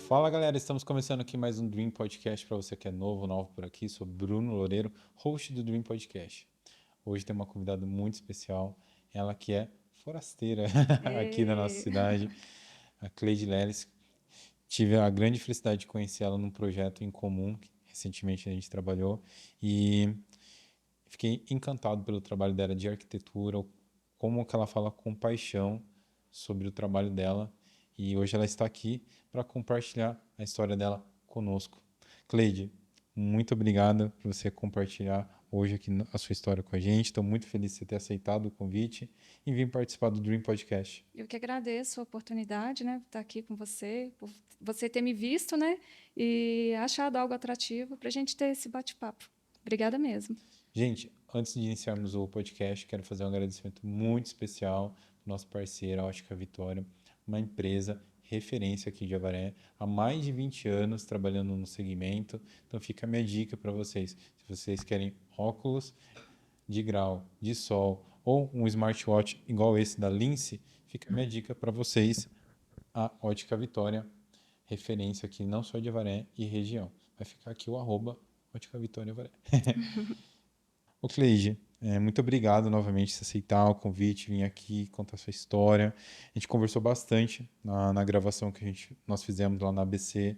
Fala galera, estamos começando aqui mais um Dream Podcast para você que é novo por aqui. Sou Bruno Loureiro, host do Dream Podcast. Hoje tem uma convidada muito especial, ela que é forasteira aqui na nossa E... cidade, a Cleide Leles. Tive a grande felicidade de conhecer ela num projeto em comum que recentemente a gente trabalhou e fiquei encantado pelo trabalho dela de arquitetura, como que ela fala com paixão sobre o trabalho dela. E hoje ela está aqui para compartilhar a história dela conosco. Cleide, muito obrigado por você compartilhar hoje aqui a sua história com a gente. Estou muito feliz de você ter aceitado o convite e vir participar do Dream Podcast. Eu que agradeço a oportunidade, né, de estar aqui com você, por você ter me visto, né, e achado algo atrativo para a gente ter esse bate-papo. Obrigada mesmo. Gente, antes de iniciarmos o podcast, quero fazer um agradecimento muito especial ao nosso parceiro, a Ótica Vitória, uma empresa referência aqui de Avaré, há mais de 20 anos trabalhando no segmento. Então fica a minha dica para vocês. Se vocês querem óculos de grau, de sol ou um smartwatch igual esse da Lince, fica a minha dica para vocês, a Ótica Vitória, referência aqui não só de Avaré e região. Vai ficar aqui o arroba Ótica Vitória Avaré. Ô Cleide, muito obrigado novamente por aceitar o convite, vir aqui contar sua história. A gente conversou bastante na gravação que nós fizemos lá na ABC.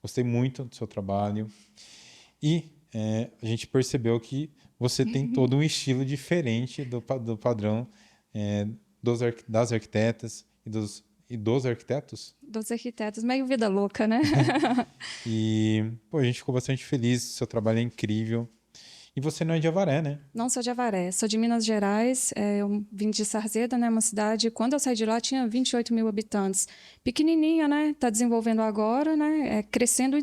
Gostei muito do seu trabalho e a gente percebeu que você tem todo um estilo diferente do padrão é, das arquitetas e dos arquitetos. Dos arquitetos, meio vida louca, né? E pô, a gente ficou bastante feliz, seu trabalho é incrível. E você não é de Avaré, né? Não sou de Avaré, sou de Minas Gerais. Eu vim de Sarzeda, né, uma cidade. Quando eu saí de lá, tinha 28 mil habitantes. Pequenininha, né? Está desenvolvendo agora, né? Crescendo e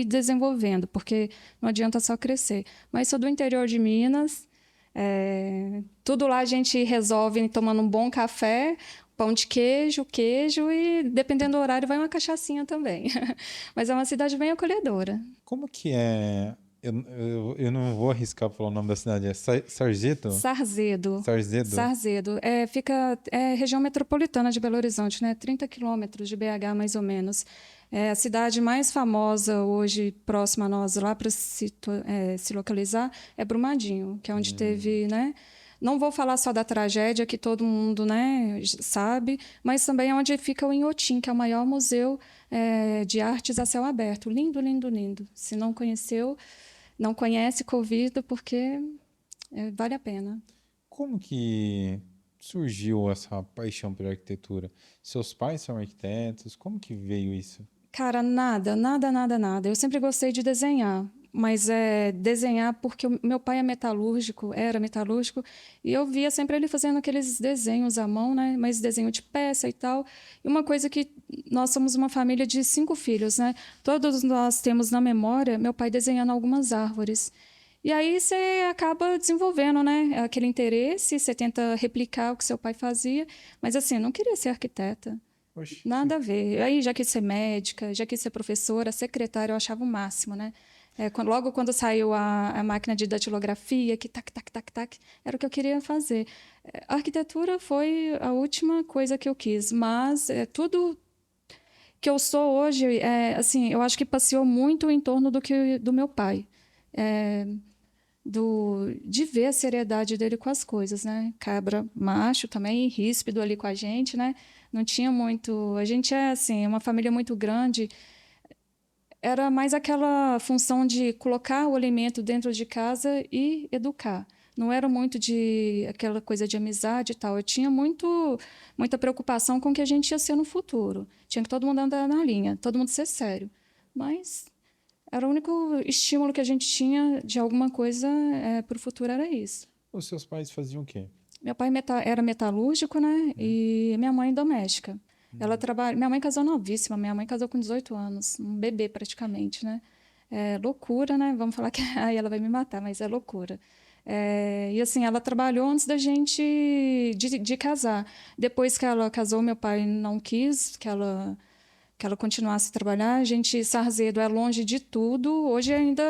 desenvolvendo, porque não adianta só crescer. Mas sou do interior de Minas. Tudo lá a gente resolve tomando um bom café, pão de queijo e, dependendo do horário, vai uma cachaçinha também. Mas é uma cidade bem acolhedora. Como que é? Eu não vou arriscar falar o nome da cidade. É Sarzeto? Sarzedo. Sarzedo? Sarzedo. Fica região metropolitana de Belo Horizonte, né? 30 quilômetros de BH, mais ou menos. É a cidade mais famosa hoje, próxima a nós, lá para se localizar, é Brumadinho, que é onde teve, né? Não vou falar só da tragédia, que todo mundo, né, sabe, mas também é onde fica o Inhotim, que é o maior museu de artes a céu aberto. Lindo, lindo, lindo. Se não conheceu, não conhece, convido, porque vale a pena. Como que surgiu essa paixão pela arquitetura? Seus pais são arquitetos? Como que veio isso? Cara, nada, nada, nada, nada. Eu sempre gostei de desenhar, mas desenhar porque o meu pai era metalúrgico, e eu via sempre ele fazendo aqueles desenhos à mão, né? Mas desenho de peça e tal. E uma coisa que nós somos uma família de 5 filhos, né? Todos nós temos na memória meu pai desenhando algumas árvores. E aí você acaba desenvolvendo, né? Aquele interesse, você tenta replicar o que seu pai fazia, mas assim, eu não queria ser arquiteta. Oxe, Nada a ver. Aí já quis ser médica, já quis ser professora, secretária, eu achava o máximo, né? Logo quando saiu a máquina de datilografia, que tac, tac, tac, tac, era o que eu queria fazer. A arquitetura foi a última coisa que eu quis, mas tudo que eu sou hoje, assim, eu acho que passeou muito em torno do meu pai. É, de ver a seriedade dele com as coisas, né? Cabra macho também, ríspido ali com a gente, né? Não tinha muito... A gente é, assim, uma família muito grande. Era mais aquela função de colocar o alimento dentro de casa e educar. Não era muito de aquela coisa de amizade e tal. Eu tinha muita preocupação com o que a gente ia ser no futuro. Tinha que todo mundo andar na linha, todo mundo ser sério. Mas era o único estímulo que a gente tinha de alguma coisa para o futuro, era isso. os seus pais faziam o quê? Meu pai era metalúrgico, né? E minha mãe doméstica. Minha mãe casou novíssima, minha mãe casou com 18 anos, um bebê praticamente, né? É loucura, né? Vamos falar que aí ela vai me matar, mas é loucura. E assim, ela trabalhou antes da gente de casar. Depois que ela casou, meu pai não quis que ela que ela continuasse a trabalhar. A gente, Sarzedo é longe de tudo, hoje ainda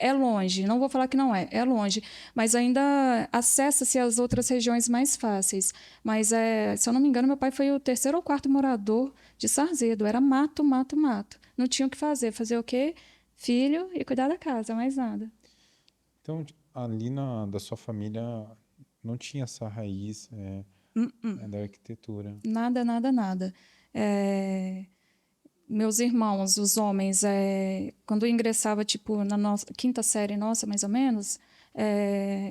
é longe, não vou falar que não é longe, mas ainda acessa-se as outras regiões mais fáceis. Mas, se eu não me engano, meu pai foi o terceiro ou quarto morador de Sarzedo, era mato, mato, mato. Não tinha o que fazer o quê? Filho e cuidar da casa, mais nada. Então, ali da sua família não tinha essa raiz da arquitetura. Nada, nada, nada. É, meus irmãos, os homens, quando eu ingressava, tipo, na nossa quinta série nossa, mais ou menos,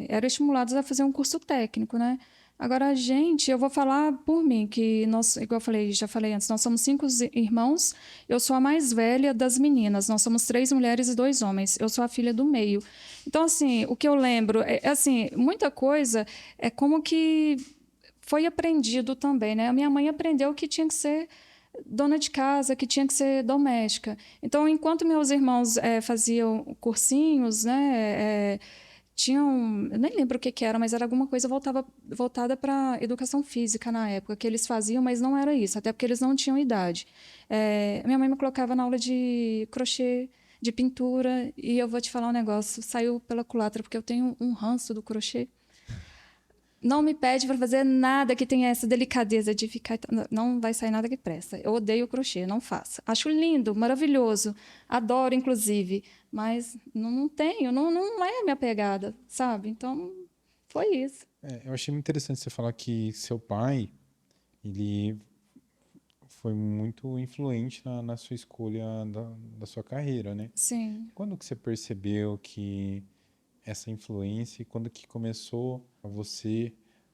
eram estimulados a fazer um curso técnico, né? Agora, a gente, eu vou falar por mim, que nós, igual eu falei, já falei antes, nós somos 5 irmãos, eu sou a mais velha das meninas, nós somos 3 mulheres e 2 homens, eu sou a filha do meio. Então, assim, o que eu lembro, assim, muita coisa é como que foi aprendido também, né? A minha mãe aprendeu que tinha que ser dona de casa, que tinha que ser doméstica. Então, enquanto meus irmãos faziam cursinhos, né, tinham, eu nem lembro o que era, mas era alguma coisa voltada para educação física na época, que eles faziam, mas não era isso, até porque eles não tinham idade. Minha mãe me colocava na aula de crochê, de pintura, e eu vou te falar um negócio, saiu pela culatra, porque eu tenho um ranço do crochê. Não me pede para fazer nada que tenha essa delicadeza de ficar. Não vai sair nada que presta. Eu odeio o crochê, não faça. Acho lindo, maravilhoso. Adoro, inclusive. Mas não tenho, não é a minha pegada, sabe? Então, foi isso. Eu achei muito interessante você falar que seu pai, ele foi muito influente na sua escolha da sua carreira, né? Sim. Quando que você percebeu que essa influência e quando que começou a você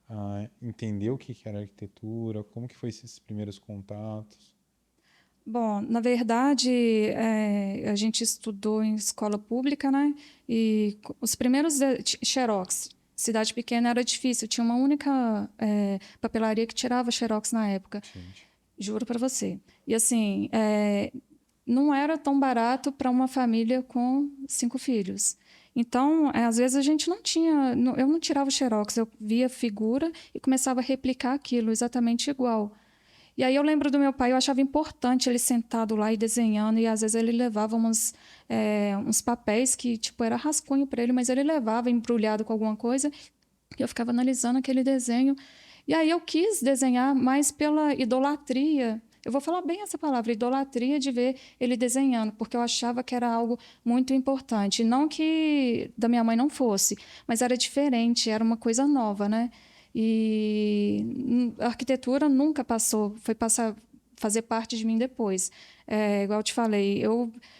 a entender o que era arquitetura, como que foi esses primeiros contatos? Bom, na verdade, a gente estudou em escola pública, né? E os primeiros xerox, cidade pequena era difícil, tinha uma única papelaria que tirava xerox na época. Gente, Juro para você. E assim, não era tão barato para uma família com 5 filhos. Então, às vezes a gente não tinha. Eu não tirava o xerox, eu via figura e começava a replicar aquilo exatamente igual. E aí eu lembro do meu pai, eu achava importante ele sentado lá e desenhando, e às vezes ele levava uns papéis que, tipo, era rascunho para ele, mas ele levava embrulhado com alguma coisa, e eu ficava analisando aquele desenho. E aí eu quis desenhar mais pela idolatria. Eu vou falar bem essa palavra, idolatria de ver ele desenhando, porque eu achava que era algo muito importante. Não que da minha mãe não fosse, mas era diferente, era uma coisa nova, né? E a arquitetura nunca passou, foi passar fazer parte de mim depois. Igual eu te falei,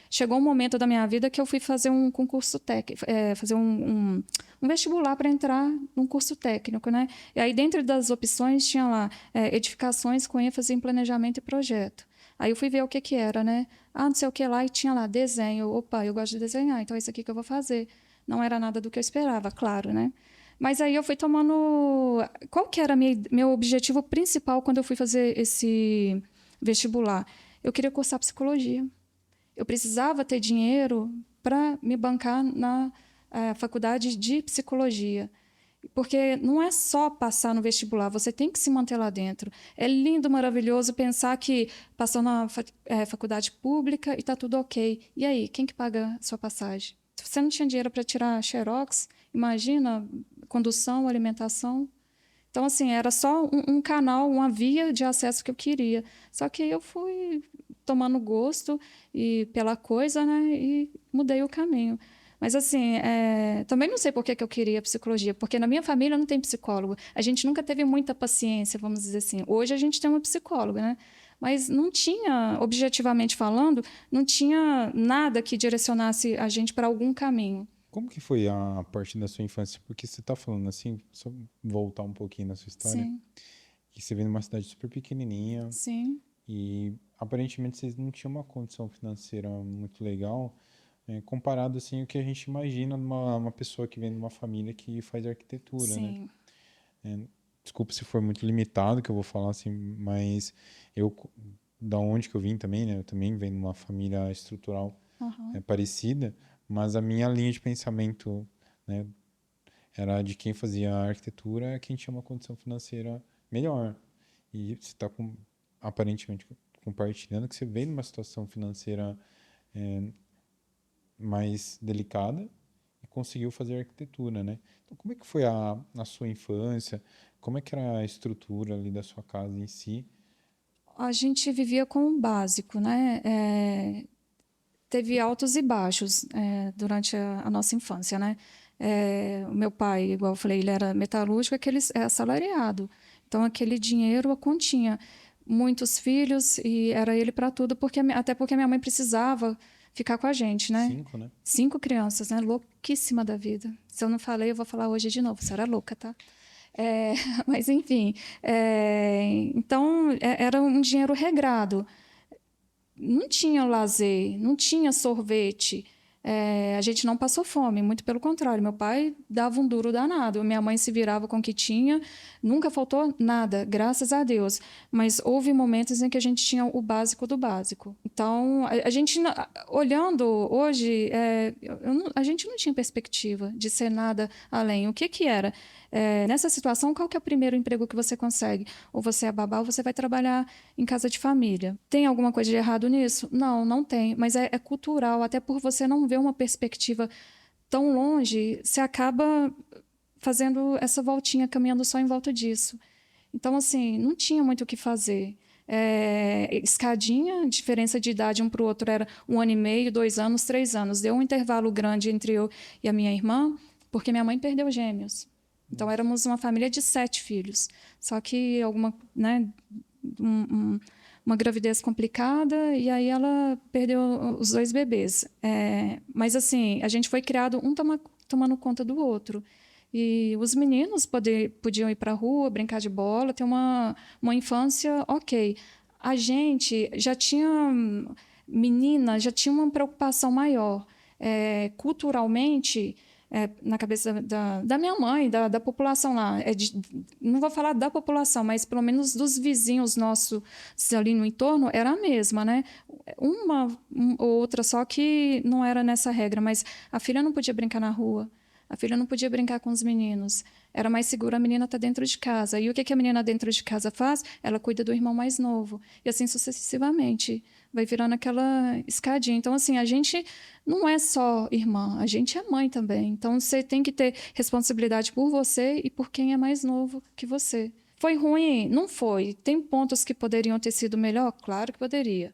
chegou um momento da minha vida que eu fui fazer um concurso técnico, fazer um vestibular para entrar num curso técnico, né? E aí, dentro das opções, tinha lá edificações com ênfase em planejamento e projeto. Aí eu fui ver o que era, né? Não sei o que lá, e tinha lá desenho. Opa, eu gosto de desenhar, então é isso aqui que eu vou fazer. Não era nada do que eu esperava, claro, né? Mas aí eu fui tomando. Qual que era meu objetivo principal quando eu fui fazer esse vestibular? Eu queria cursar psicologia. Eu precisava ter dinheiro para me bancar na faculdade de psicologia. Porque não é só passar no vestibular, você tem que se manter lá dentro. É lindo, maravilhoso pensar que passou na faculdade pública e está tudo ok. E aí, quem que paga a sua passagem? Se você não tinha dinheiro para tirar xerox, imagina condução, alimentação. Então, assim, era só um canal, uma via de acesso que eu queria. Só que eu fui tomando gosto e pela coisa, né? E mudei o caminho. Mas, assim, também não sei por que eu queria psicologia, porque na minha família não tem psicólogo. A gente nunca teve muita paciência, vamos dizer assim. Hoje a gente tem uma psicóloga, né? Mas não tinha, objetivamente falando, não tinha nada que direcionasse a gente para algum caminho. como que foi a parte da sua infância? Porque você está falando assim, só voltar um pouquinho na sua história, Sim, que você veio numa cidade super pequenininha sim, e aparentemente vocês não tinham uma condição financeira muito legal, comparado assim ao que a gente imagina numa uma pessoa que vem de uma família que faz arquitetura, né? sim. Desculpa se for muito limitado que eu vou falar assim, mas eu, da onde que eu vim também, né? Eu também venho de uma família estrutural Aham. parecida, mas a minha linha de pensamento, né, era de quem fazia arquitetura, quem tinha uma condição financeira melhor. E você está com, aparentemente, compartilhando que você veio numa situação financeira mais delicada e conseguiu fazer arquitetura, né? Então, como é que foi a sua infância? Como é que era a estrutura ali da sua casa em si? A gente vivia com o básico, né? Teve altos e baixos durante a nossa infância, né? O meu pai, igual eu falei, ele era metalúrgico, aquele é assalariado. Então, aquele dinheiro a continha. Muitos filhos e era ele para tudo, até porque a minha mãe precisava ficar com a gente, né? 5, né? 5 crianças, né? Louquíssima da vida. Se eu não falei, eu vou falar hoje de novo. Você era louca, tá? Mas, enfim. Então, era um dinheiro regrado. Não tinha lazer, não tinha sorvete. A gente não passou fome, muito pelo contrário. Meu pai dava um duro danado. Minha mãe se virava com o que tinha. Nunca faltou nada, graças a Deus. Mas houve momentos em que a gente tinha o básico do básico. Então, a gente, olhando hoje, a gente não tinha perspectiva de ser nada além. O que que era? Nessa situação, qual que é o primeiro emprego que você consegue? Ou você é babá ou você vai trabalhar em casa de família. Tem alguma coisa de errado nisso? Não, não tem. Mas é cultural. Até por você não ver uma perspectiva tão longe, você acaba fazendo essa voltinha, caminhando só em volta disso. Então, assim, não tinha muito o que fazer. Escadinha, diferença de idade um para o outro era 1 ano e meio, 2 anos, 3 anos. Deu um intervalo grande entre eu e a minha irmã, porque minha mãe perdeu gêmeos. Então, éramos uma família de 7 filhos. Só que uma gravidez complicada, e aí ela perdeu os 2 bebês. Mas, assim, a gente foi criado um tomando conta do outro. E os meninos podiam ir para a rua, brincar de bola, ter uma infância ok. A gente já tinha... Menina, já tinha uma preocupação maior. Culturalmente... na cabeça da minha mãe, da população lá. Não vou falar da população, mas pelo menos dos vizinhos nossos ali no entorno, era a mesma, né? Uma ou outra só que não era nessa regra, mas a filha não podia brincar na rua, a filha não podia brincar com os meninos. Era mais seguro a menina estar dentro de casa. E o que a menina dentro de casa faz? Ela cuida do irmão mais novo. E assim sucessivamente. Vai virando aquela escadinha. Então, assim, a gente não é só irmã, a gente é mãe também. Então, você tem que ter responsabilidade por você e por quem é mais novo que você. Foi ruim? Não foi. Tem pontos que poderiam ter sido melhor? Claro que poderia.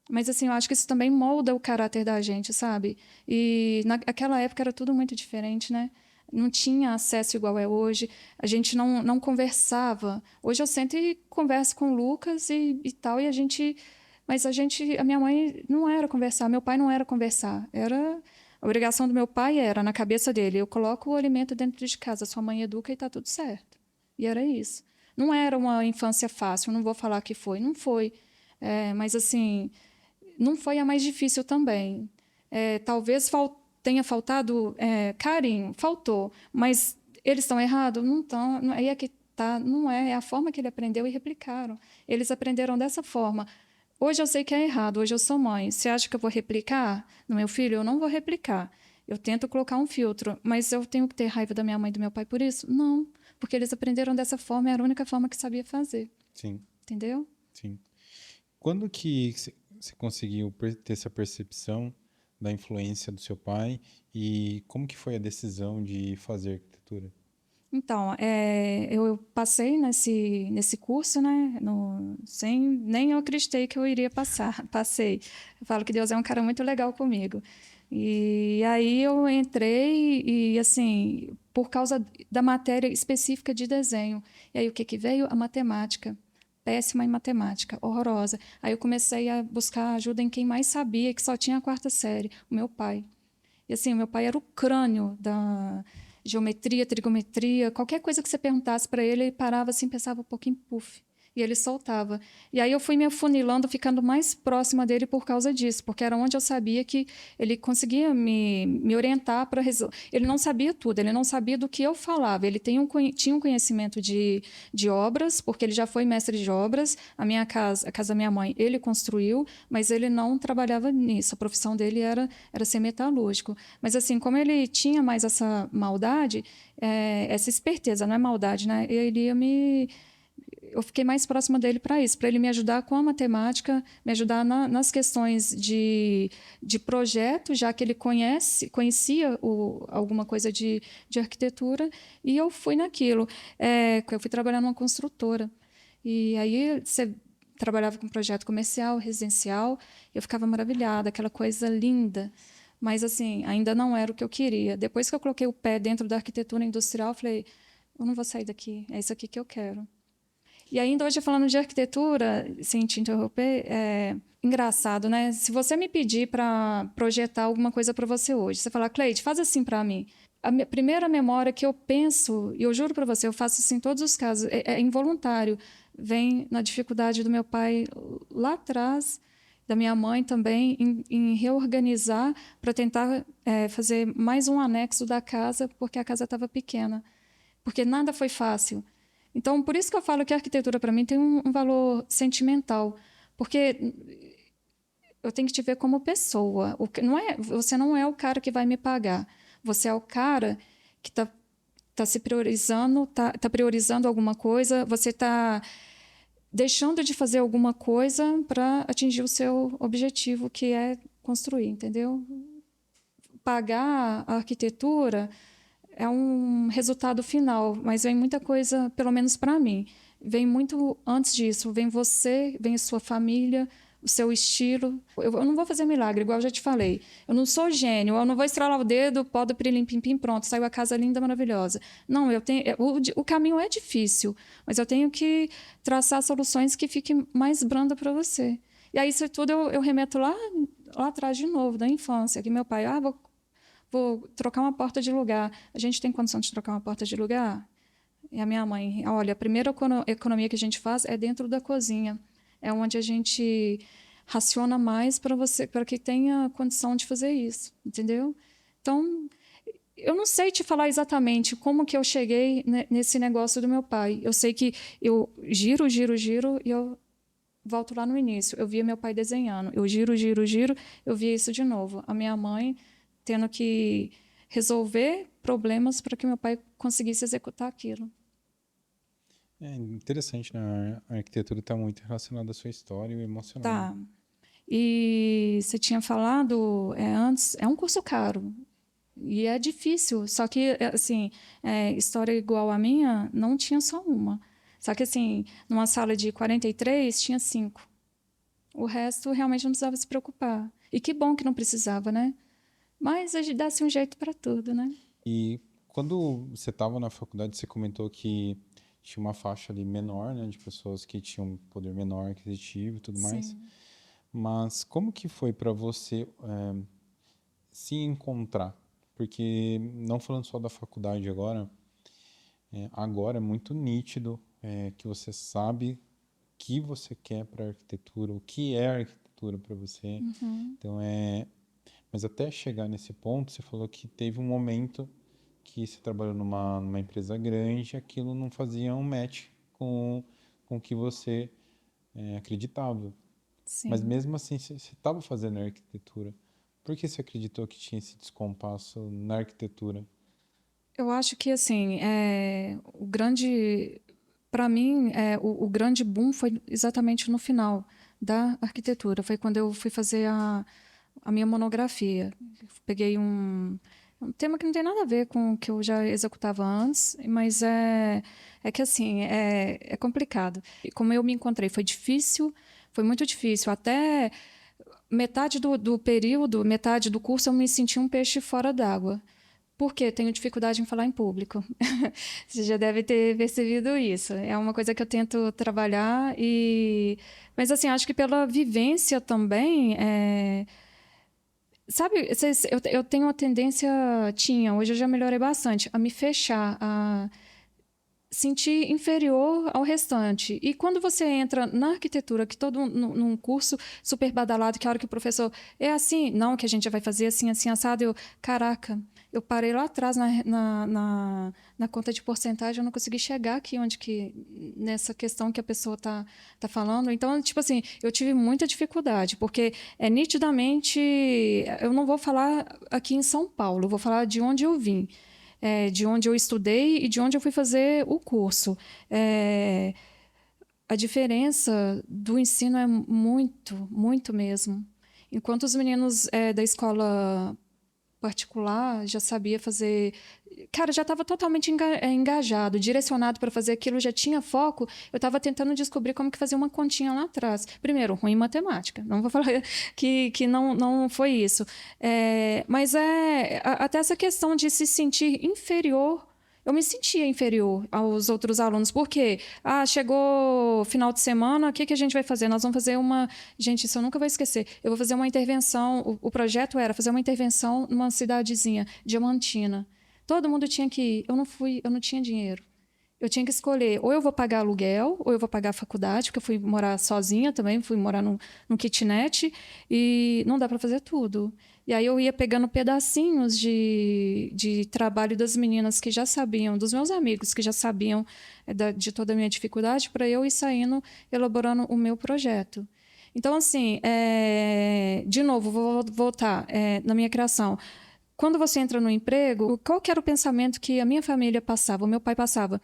Mas, assim, eu acho que isso também molda o caráter da gente, sabe? E naquela época era tudo muito diferente, né? Não tinha acesso igual é hoje. A gente não conversava. Hoje eu sento e converso com o Lucas e tal, e a gente... Mas a minha mãe não era conversar, meu pai não era conversar. A obrigação do meu pai era, na cabeça dele, eu coloco o alimento dentro de casa, sua mãe educa e está tudo certo. E era isso. Não era uma infância fácil, não vou falar que foi, não foi. Mas, assim, não foi a mais difícil também. Talvez tenha faltado carinho, faltou, mas eles estão errados? Não estão. Aí é que tá, não é a forma que ele aprendeu e replicaram. Eles aprenderam dessa forma. Hoje eu sei que é errado, hoje eu sou mãe. Você acha que eu vou replicar no meu filho? Eu não vou replicar. Eu tento colocar um filtro, mas eu tenho que ter raiva da minha mãe e do meu pai por isso? Não, porque eles aprenderam dessa forma, era a única forma que sabia fazer. Sim. Entendeu? Sim. Quando que você conseguiu ter essa percepção da influência do seu pai e como que foi a decisão de fazer arquitetura? Então, eu passei nesse curso, né? Nem eu acreditei que eu iria passar. Passei. Eu falo que Deus é um cara muito legal comigo. E aí eu entrei e, assim, por causa da matéria específica de desenho. E aí o que que veio? A matemática. Péssima em matemática, horrorosa. Aí eu comecei a buscar ajuda em quem mais sabia, que só tinha a 4ª série, o meu pai. E assim, o meu pai era o crânio da geometria, trigonometria, qualquer coisa que você perguntasse para ele, ele parava assim, pensava um pouquinho, puf, e ele soltava. E aí eu fui me afunilando, ficando mais próxima dele por causa disso, porque era onde eu sabia que ele conseguia me orientar para resolver. Ele não sabia tudo, ele não sabia do que eu falava. Ele tinha um conhecimento de obras, porque ele já foi mestre de obras. A casa da minha mãe, ele construiu, mas ele não trabalhava nisso. A profissão dele era ser metalúrgico. Mas, assim, como ele tinha mais essa maldade, essa esperteza, não é maldade, né? Ele ia eu fiquei mais próxima dele para isso, para ele me ajudar com a matemática, me ajudar nas questões de projeto, já que ele conhecia alguma coisa de arquitetura, e eu fui naquilo. Eu fui trabalhar numa construtora. E aí você trabalhava com projeto comercial, residencial, eu ficava maravilhada, aquela coisa linda. Mas, assim, ainda não era o que eu queria. Depois que eu coloquei o pé dentro da arquitetura industrial, eu falei, eu não vou sair daqui, é isso aqui que eu quero. E ainda hoje, falando de arquitetura, sem te interromper, engraçado, né? Se você me pedir para projetar alguma coisa para você hoje, você falar, Cleide, faz assim para mim. A primeira memória que eu penso, e eu juro para você, eu faço isso em todos os casos, é involuntário, vem na dificuldade do meu pai lá atrás, da minha mãe também, em reorganizar para tentar fazer mais um anexo da casa, porque a casa estava pequena. Porque nada foi fácil. Então, por isso que eu falo que a arquitetura, para mim, tem um valor sentimental. Porque eu tenho que te ver como pessoa. Você não é o cara que vai me pagar. Você é o cara que está se priorizando, tá priorizando alguma coisa, você está deixando de fazer alguma coisa para atingir o seu objetivo, que é construir, entendeu? Pagar a arquitetura é um resultado final, mas vem muita coisa, pelo menos para mim, vem muito antes disso. Vem você, vem a sua família, o seu estilo. Eu não vou fazer milagre, igual eu já te falei. Eu não sou gênio, eu não vou estralar o dedo, pó do pirilim, pim, pim, pronto, saiu a casa linda, maravilhosa. Não, o caminho é difícil, mas eu tenho que traçar soluções que fiquem mais branda para você. E aí, isso tudo eu remeto lá atrás de novo, da infância, que meu pai, vou trocar uma porta de lugar. A gente tem condição de trocar uma porta de lugar? E a minha mãe, olha, a primeira economia que a gente faz é dentro da cozinha. É onde a gente raciona mais para que tenha condição de fazer isso, entendeu? Então, eu não sei te falar exatamente como que eu cheguei nesse negócio do meu pai. Eu sei que eu giro e eu volto lá no início. Eu via meu pai desenhando. Eu giro, eu via isso de novo. A minha mãe tendo que resolver problemas para que meu pai conseguisse executar aquilo. É interessante, né? A arquitetura está muito relacionada à sua história e o emocional. Tá. E você tinha falado antes, é um curso caro. E é difícil. Só que, assim, história igual a minha, não tinha só uma. Só que, assim, numa sala de 43, tinha 5. O resto, realmente, não precisava se preocupar. E que bom que não precisava, né? Mas a gente dá-se um jeito para tudo, né? E quando você estava na faculdade, você comentou que tinha uma faixa ali menor, né, de pessoas que tinham um poder menor aquisitivo e tudo mais. Sim. Mas como que foi para você se encontrar? Porque, não falando só da faculdade agora é muito nítido que você sabe o que você quer para a arquitetura, o que é arquitetura para você. Então, mas até chegar nesse ponto, você falou que teve um momento que você trabalhou numa empresa grande, aquilo não fazia um match com o que você acreditava. Sim. Mas mesmo assim, você estava fazendo arquitetura. Por que você acreditou que tinha esse descompasso na arquitetura? Eu acho que, assim, para mim, o grande boom foi exatamente no final da arquitetura. Foi quando eu fui fazer a minha monografia. Peguei um tema que não tem nada a ver com o que eu já executava antes, mas é que, assim, é complicado. E como eu me encontrei, foi difícil, foi muito difícil. Até metade do período, metade do curso, eu me senti um peixe fora d'água. Por quê? Tenho dificuldade em falar em público. Você já deve ter percebido isso. É uma coisa que eu tento trabalhar mas, assim, acho que pela vivência também... Sabe, eu tenho uma tendência... hoje eu já melhorei bastante, a me fechar, a sentir inferior ao restante. E quando você entra na arquitetura, que todo num curso super badalado, que a hora que o professor é assim, não, que a gente já vai fazer assim, assim, assado, caraca, eu parei lá atrás na conta de porcentagem, eu não consegui chegar aqui nessa questão que a pessoa tá falando. Então, tipo assim, eu tive muita dificuldade, porque nitidamente, eu não vou falar aqui em São Paulo, eu vou falar de onde eu vim. De onde eu estudei e de onde eu fui fazer o curso. a diferença do ensino é muito, muito mesmo. Enquanto os meninos da escola particular já sabia fazer... Cara, já estava totalmente engajado, direcionado para fazer aquilo, já tinha foco. Eu estava tentando descobrir como que fazer uma continha lá atrás. Primeiro, ruim em matemática. Não vou falar que não foi isso. Mas até essa questão de se sentir inferior. Eu me sentia inferior aos outros alunos. Por quê? Chegou final de semana, o que a gente vai fazer? Nós vamos fazer uma... Gente, isso eu nunca vou esquecer. Eu vou fazer uma intervenção. O projeto era fazer uma intervenção numa cidadezinha, Diamantina. Todo mundo tinha que ir. Eu não fui, eu não tinha dinheiro. Eu tinha que escolher, ou eu vou pagar aluguel, ou eu vou pagar a faculdade, porque eu fui morar sozinha também, fui morar num kitnet, e não dá para fazer tudo. E aí eu ia pegando pedacinhos de trabalho das meninas que já sabiam, dos meus amigos que já sabiam de toda a minha dificuldade, para eu ir saindo, elaborando o meu projeto. Então, assim, de novo, vou voltar na minha criação. Quando você entra no emprego, qual que era o pensamento que a minha família passava, o meu pai passava?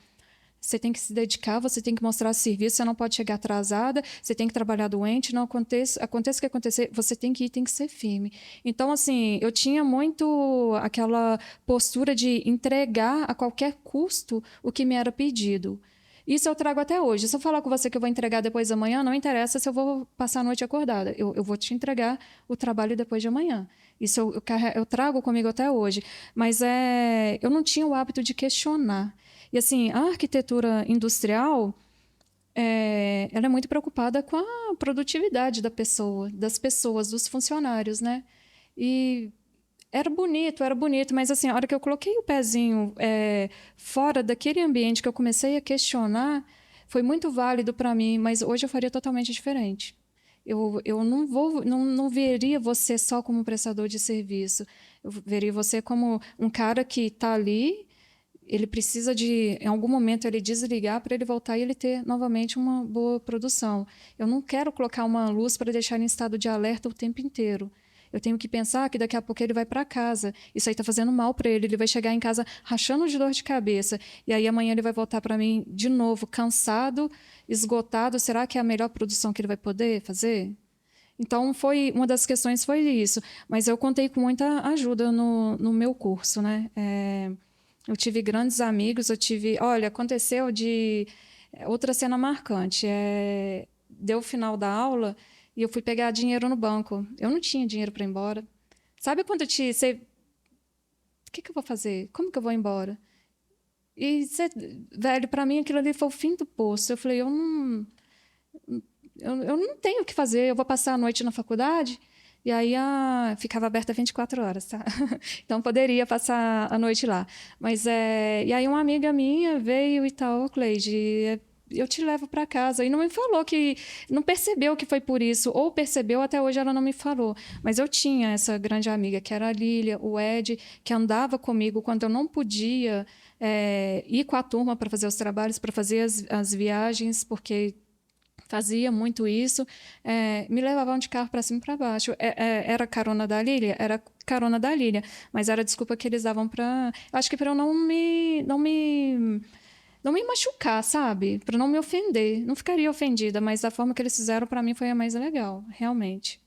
Você tem que se dedicar, você tem que mostrar serviço, você não pode chegar atrasada, você tem que trabalhar doente, não aconteça o que acontecer, você tem que ir, tem que ser firme. Então, assim, eu tinha muito aquela postura de entregar a qualquer custo o que me era pedido. Isso eu trago até hoje. Se eu falar com você que eu vou entregar depois da manhã, não interessa se eu vou passar a noite acordada. Eu vou te entregar o trabalho depois de amanhã. Isso eu trago comigo até hoje. Mas eu não tinha o hábito de questionar. E, assim, a arquitetura industrial, ela é muito preocupada com a produtividade da pessoa, das pessoas, dos funcionários, né? E era bonito, mas, assim, a hora que eu coloquei o pezinho fora daquele ambiente que eu comecei a questionar, foi muito válido para mim, mas hoje eu faria totalmente diferente. Eu não veria você só como um prestador de serviço. Eu veria você como um cara que está ali. Ele precisa em algum momento, ele desligar para ele voltar e ele ter novamente uma boa produção. Eu não quero colocar uma luz para deixar ele em estado de alerta o tempo inteiro. Eu tenho que pensar que daqui a pouco ele vai para casa. Isso aí está fazendo mal para ele. Ele vai chegar em casa rachando de dor de cabeça. E aí amanhã ele vai voltar para mim de novo, cansado, esgotado. Será que é a melhor produção que ele vai poder fazer? Então, uma das questões foi isso. Mas eu contei com muita ajuda no meu curso, né? Eu tive grandes amigos, Olha, aconteceu de... Outra cena marcante. Deu o final da aula e eu fui pegar dinheiro no banco. Eu não tinha dinheiro para ir embora. Sabe quando você... O que eu vou fazer? Como que eu vou embora? E, velho, para mim aquilo ali foi o fim do poço. Eu falei, eu não tenho o que fazer. Eu vou passar a noite na faculdade... E aí ficava aberta 24 horas, tá? Então poderia passar a noite lá. Mas e aí uma amiga minha veio e tal, Cleide, eu te levo para casa. E não me falou não percebeu que foi por isso, ou percebeu, até hoje ela não me falou. Mas eu tinha essa grande amiga, que era a Lília, o Ed, que andava comigo quando eu não podia ir com a turma para fazer os trabalhos, para fazer as viagens, porque fazia muito isso, me levavam de carro para cima e para baixo. Era carona da Lília? Era carona da Lília, mas era a desculpa que eles davam para... Acho que para eu não me machucar, sabe? Para não me ofender. Não ficaria ofendida, mas a forma que eles fizeram para mim foi a mais legal, realmente.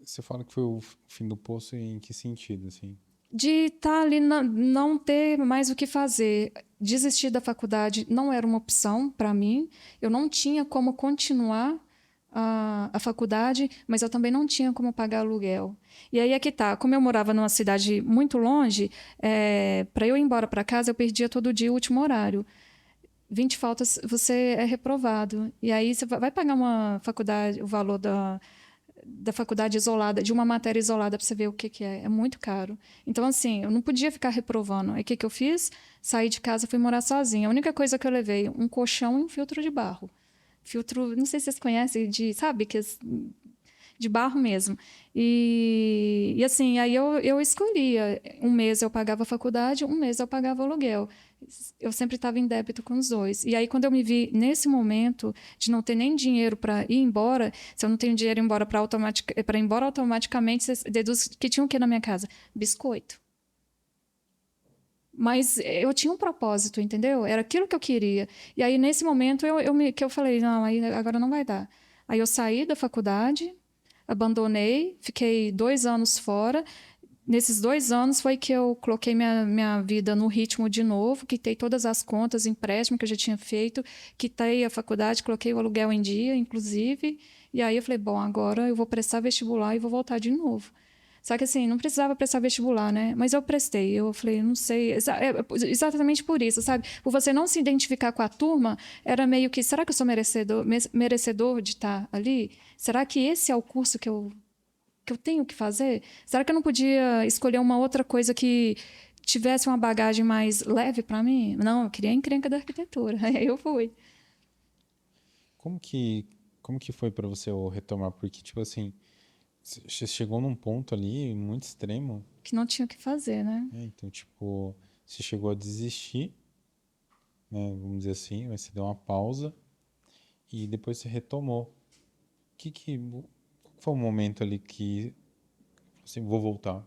Você fala que foi o fim do poço em que sentido, assim? De estar ali, não ter mais o que fazer. Desistir da faculdade não era uma opção para mim. Eu não tinha como continuar a faculdade, mas eu também não tinha como pagar aluguel. E aí é que tá. Como eu morava numa cidade muito longe, para eu ir embora para casa, eu perdia todo dia o último horário. 20 faltas, você é reprovado. E aí você vai pagar uma faculdade, o valor da faculdade isolada, de uma matéria isolada, para você ver o que é. É muito caro. Então, assim, eu não podia ficar reprovando. Aí, o que eu fiz? Saí de casa, fui morar sozinha. A única coisa que eu levei, um colchão e um filtro de barro. Filtro, não sei se vocês conhecem, sabe? De barro mesmo. E assim, aí eu escolhia. Um mês eu pagava a faculdade, um mês eu pagava o aluguel. Eu sempre estava em débito com os dois. E aí, quando eu me vi nesse momento de não ter nem dinheiro para ir embora, se eu não tenho dinheiro para ir embora automaticamente, você deduz que tinha o que na minha casa? Biscoito. Mas eu tinha um propósito, entendeu? Era aquilo que eu queria. E aí, nesse momento, que eu falei, não, aí agora não vai dar. Aí eu saí da faculdade, abandonei, fiquei 2 anos fora. Nesses 2 anos foi que eu coloquei minha vida no ritmo de novo, quitei todas as contas, empréstimo que eu já tinha feito, quitei a faculdade, coloquei o aluguel em dia, inclusive. E aí eu falei, bom, agora eu vou prestar vestibular e vou voltar de novo. Só que assim, não precisava prestar vestibular, né? Mas eu prestei. Eu falei, não sei. Exatamente por isso, sabe? Por você não se identificar com a turma, era meio que, será que eu sou merecedor de estar ali? Será que esse é o curso que eu tenho que fazer? Será que eu não podia escolher uma outra coisa que tivesse uma bagagem mais leve para mim? Não, eu queria a encrenca da arquitetura. Aí eu fui. Como que, como que foi para você o retomar? Porque, tipo assim, você chegou num ponto ali muito extremo, Que não tinha o que fazer, né? né? Então, tipo, você chegou a desistir, né? Vamos dizer assim, mas você deu uma pausa e depois você retomou. Qual foi o momento ali que, assim, vou voltar?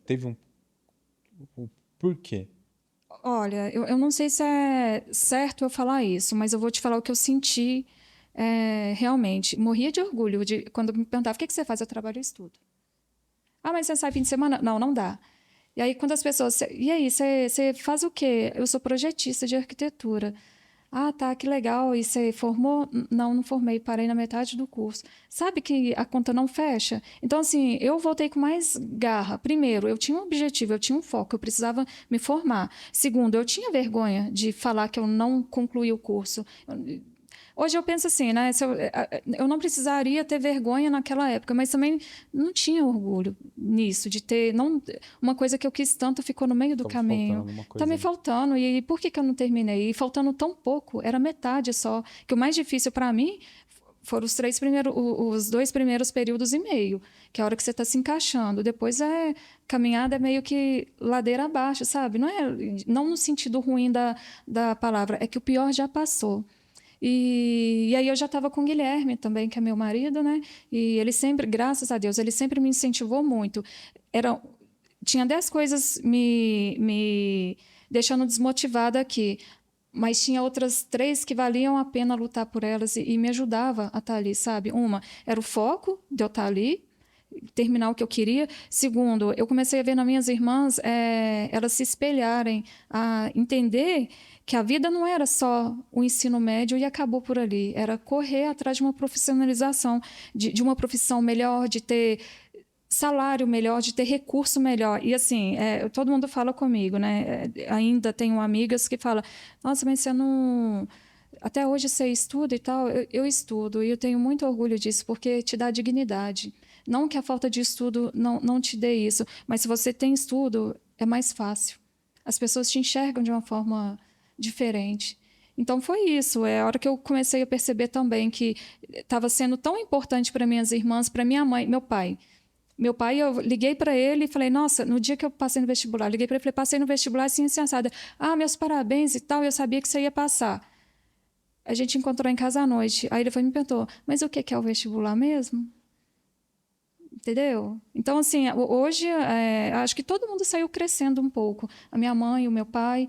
Teve o porquê? Olha, eu não sei se é certo eu falar isso, mas eu vou te falar o que eu senti realmente. Morria de orgulho quando me perguntava o que você faz, eu trabalho e estudo. Ah, mas você sai fim de semana? Não, não dá. E aí, quando as pessoas. E aí, você faz o quê? Eu sou projetista de arquitetura. Ah, tá, que legal. E você formou? Não, não formei, parei na metade do curso. Sabe que a conta não fecha? Então, assim, eu voltei com mais garra. Primeiro, eu tinha um objetivo, eu tinha um foco, eu precisava me formar. Segundo, eu tinha vergonha de falar que eu não concluí o curso. Hoje eu penso assim, né? Eu não precisaria ter vergonha naquela época, mas também não tinha orgulho nisso, de ter. Não, uma coisa que eu quis tanto ficou no meio do Ficava faltando caminho. alguma Tá coisa me ali. faltando. E por que eu não terminei? E faltando tão pouco, era metade só. Que o mais difícil para mim foram os 2 primeiros períodos e meio, que é a hora que você está se encaixando. Depois caminhada é meio que ladeira abaixo, sabe? Não no sentido ruim da palavra, é que o pior já passou. E aí eu já estava com o Guilherme também, que é meu marido, né? E ele sempre, graças a Deus, ele sempre me incentivou muito. Era, tinha 10 coisas me deixando desmotivada aqui, mas tinha outras 3 que valiam a pena lutar por elas e me ajudava a estar ali, sabe? Uma era o foco de eu estar ali, terminar o que eu queria. Segundo, eu comecei a ver nas minhas irmãs elas se espelharem, a entender que a vida não era só o ensino médio e acabou por ali. Era correr atrás de uma profissionalização, de uma profissão melhor, de ter salário melhor, de ter recurso melhor. E assim, todo mundo fala comigo, né? Ainda tenho amigas que falam, nossa, mas você não... Até hoje você estuda e tal, eu estudo e eu tenho muito orgulho disso, porque te dá dignidade. Não que a falta de estudo não te dê isso, mas se você tem estudo, é mais fácil. As pessoas te enxergam de uma forma diferente. Então foi isso. É a hora que eu comecei a perceber também que estava sendo tão importante para minhas irmãs, para minha mãe, meu pai. Meu pai, eu liguei para ele e falei, nossa, no dia que eu passei no vestibular, liguei para ele e falei, passei no vestibular assim, sensada. Ah, meus parabéns e tal, eu sabia que você ia passar. A gente encontrou em casa à noite. Aí ele foi e me perguntou, mas o que é o vestibular mesmo? Entendeu? Então, assim, hoje, acho que todo mundo saiu crescendo um pouco. A minha mãe, o meu pai,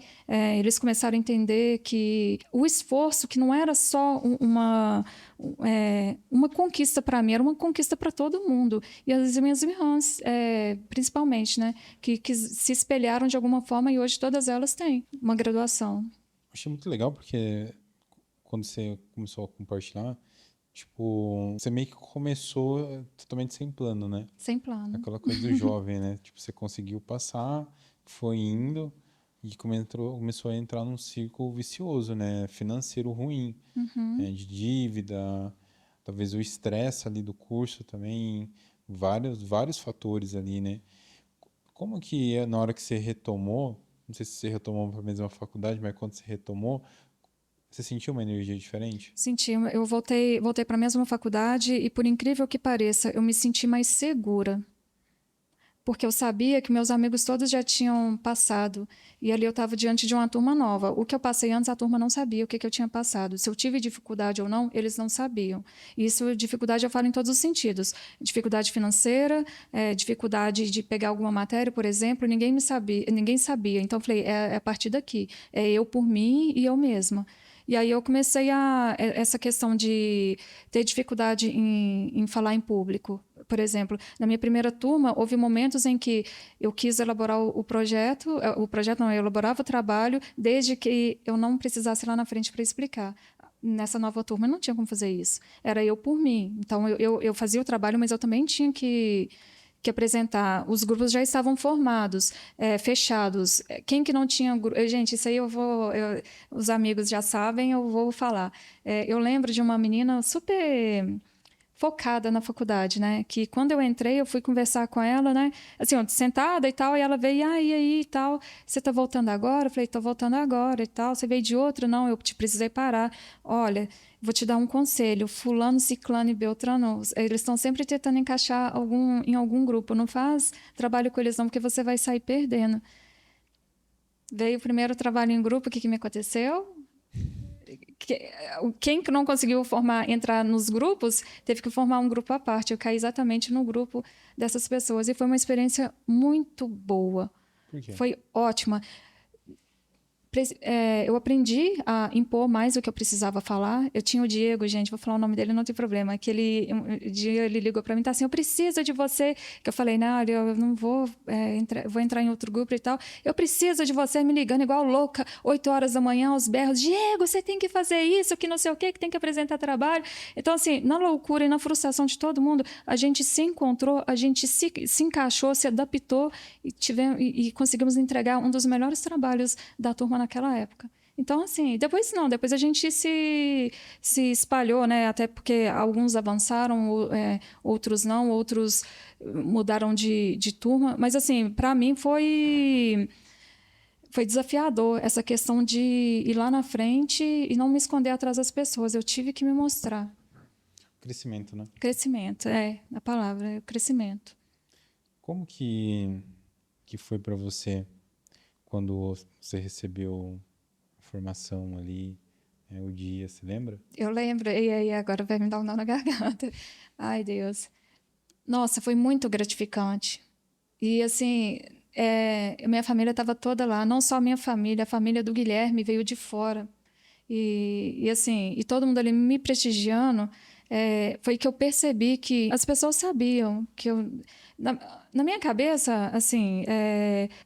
eles começaram a entender que o esforço, que não era só uma conquista para mim, era uma conquista para todo mundo. E as minhas irmãs, principalmente, né, que se espelharam de alguma forma e hoje todas elas têm uma graduação. Achei muito legal porque quando você começou a compartilhar, tipo, você meio que começou totalmente sem plano, né? Sem plano. Aquela coisa do jovem, né? Tipo, você conseguiu passar, foi indo e começou a entrar num círculo vicioso, né? Financeiro ruim, Uhum. de dívida, talvez o estresse ali do curso também, vários fatores ali, né? Como que na hora que você retomou, não sei se você retomou para a mesma faculdade, mas quando você retomou, você sentiu uma energia diferente? Senti, eu voltei para a mesma faculdade e, por incrível que pareça, eu me senti mais segura. porque eu sabia que meus amigos todos já tinham passado, e ali eu estava diante de uma turma nova. O que eu passei antes, a turma não sabia o que eu tinha passado. Se eu tive dificuldade ou não, eles não sabiam. Isso, dificuldade, eu falo em todos os sentidos. Dificuldade financeira, dificuldade de pegar alguma matéria, por exemplo, ninguém sabia. Então, eu falei, é a partir daqui. É eu por mim e eu mesma. E aí eu comecei essa questão de ter dificuldade em falar em público. Por exemplo, na minha primeira turma, houve momentos em que eu quis elaborar o projeto não, eu elaborava o trabalho desde que eu não precisasse ir lá na frente para explicar. Nessa nova turma, eu não tinha como fazer isso. Era eu por mim. Então, eu fazia o trabalho, mas eu também tinha que apresentar. Os grupos já estavam formados, fechados. Quem que não tinha grupo? Gente, isso aí os amigos já sabem, eu vou falar. Eu lembro de uma menina super focada na faculdade, né? Que quando eu entrei, eu fui conversar com ela, né? Assim, ó, sentada e tal, e ela veio, e aí e tal, você tá voltando agora? Eu falei, tô voltando agora e tal. Você veio de outro? Não, eu te precisei parar. Olha, vou te dar um conselho, fulano, ciclano e beltrano, eles estão sempre tentando encaixar em algum grupo, não faz trabalho com eles não, porque você vai sair perdendo. Veio o primeiro trabalho em grupo, o que me aconteceu? Quem que não conseguiu entrar nos grupos, teve que formar um grupo à parte. Eu caí exatamente no grupo dessas pessoas. E foi uma experiência muito boa. Por quê? Foi ótima. Eu aprendi a impor mais o que eu precisava falar. Eu tinha o Diego, gente, vou falar o nome dele, não tem problema. Um dia ele ligou para mim e tá assim, eu preciso de você. Que eu falei, não, eu não vou, vou entrar em outro grupo e tal. Eu preciso de você, me ligando igual louca, 8 horas da manhã, aos berros. Diego, você tem que fazer isso, que não sei o quê, que tem que apresentar trabalho. Então, assim, na loucura e na frustração de todo mundo, a gente se encontrou, a gente se encaixou, se adaptou e conseguimos entregar um dos melhores trabalhos da turma naquela época. Então, assim, depois a gente se espalhou, né? Até porque alguns avançaram, outros não, outros mudaram de turma. Mas, assim, para mim foi desafiador essa questão de ir lá na frente e não me esconder atrás das pessoas. Eu tive que me mostrar. Crescimento, né? Crescimento, a palavra, é o crescimento. Como que foi para você quando você recebeu a formação ali, o dia, você lembra? Eu lembro, e aí agora vai me dar um nó na garganta. Ai, Deus. Nossa, foi muito gratificante. E, assim, minha família estava toda lá, não só a minha família, a família do Guilherme veio de fora. Assim, e todo mundo ali me prestigiando, foi que eu percebi que as pessoas sabiam que eu... Na minha cabeça, assim,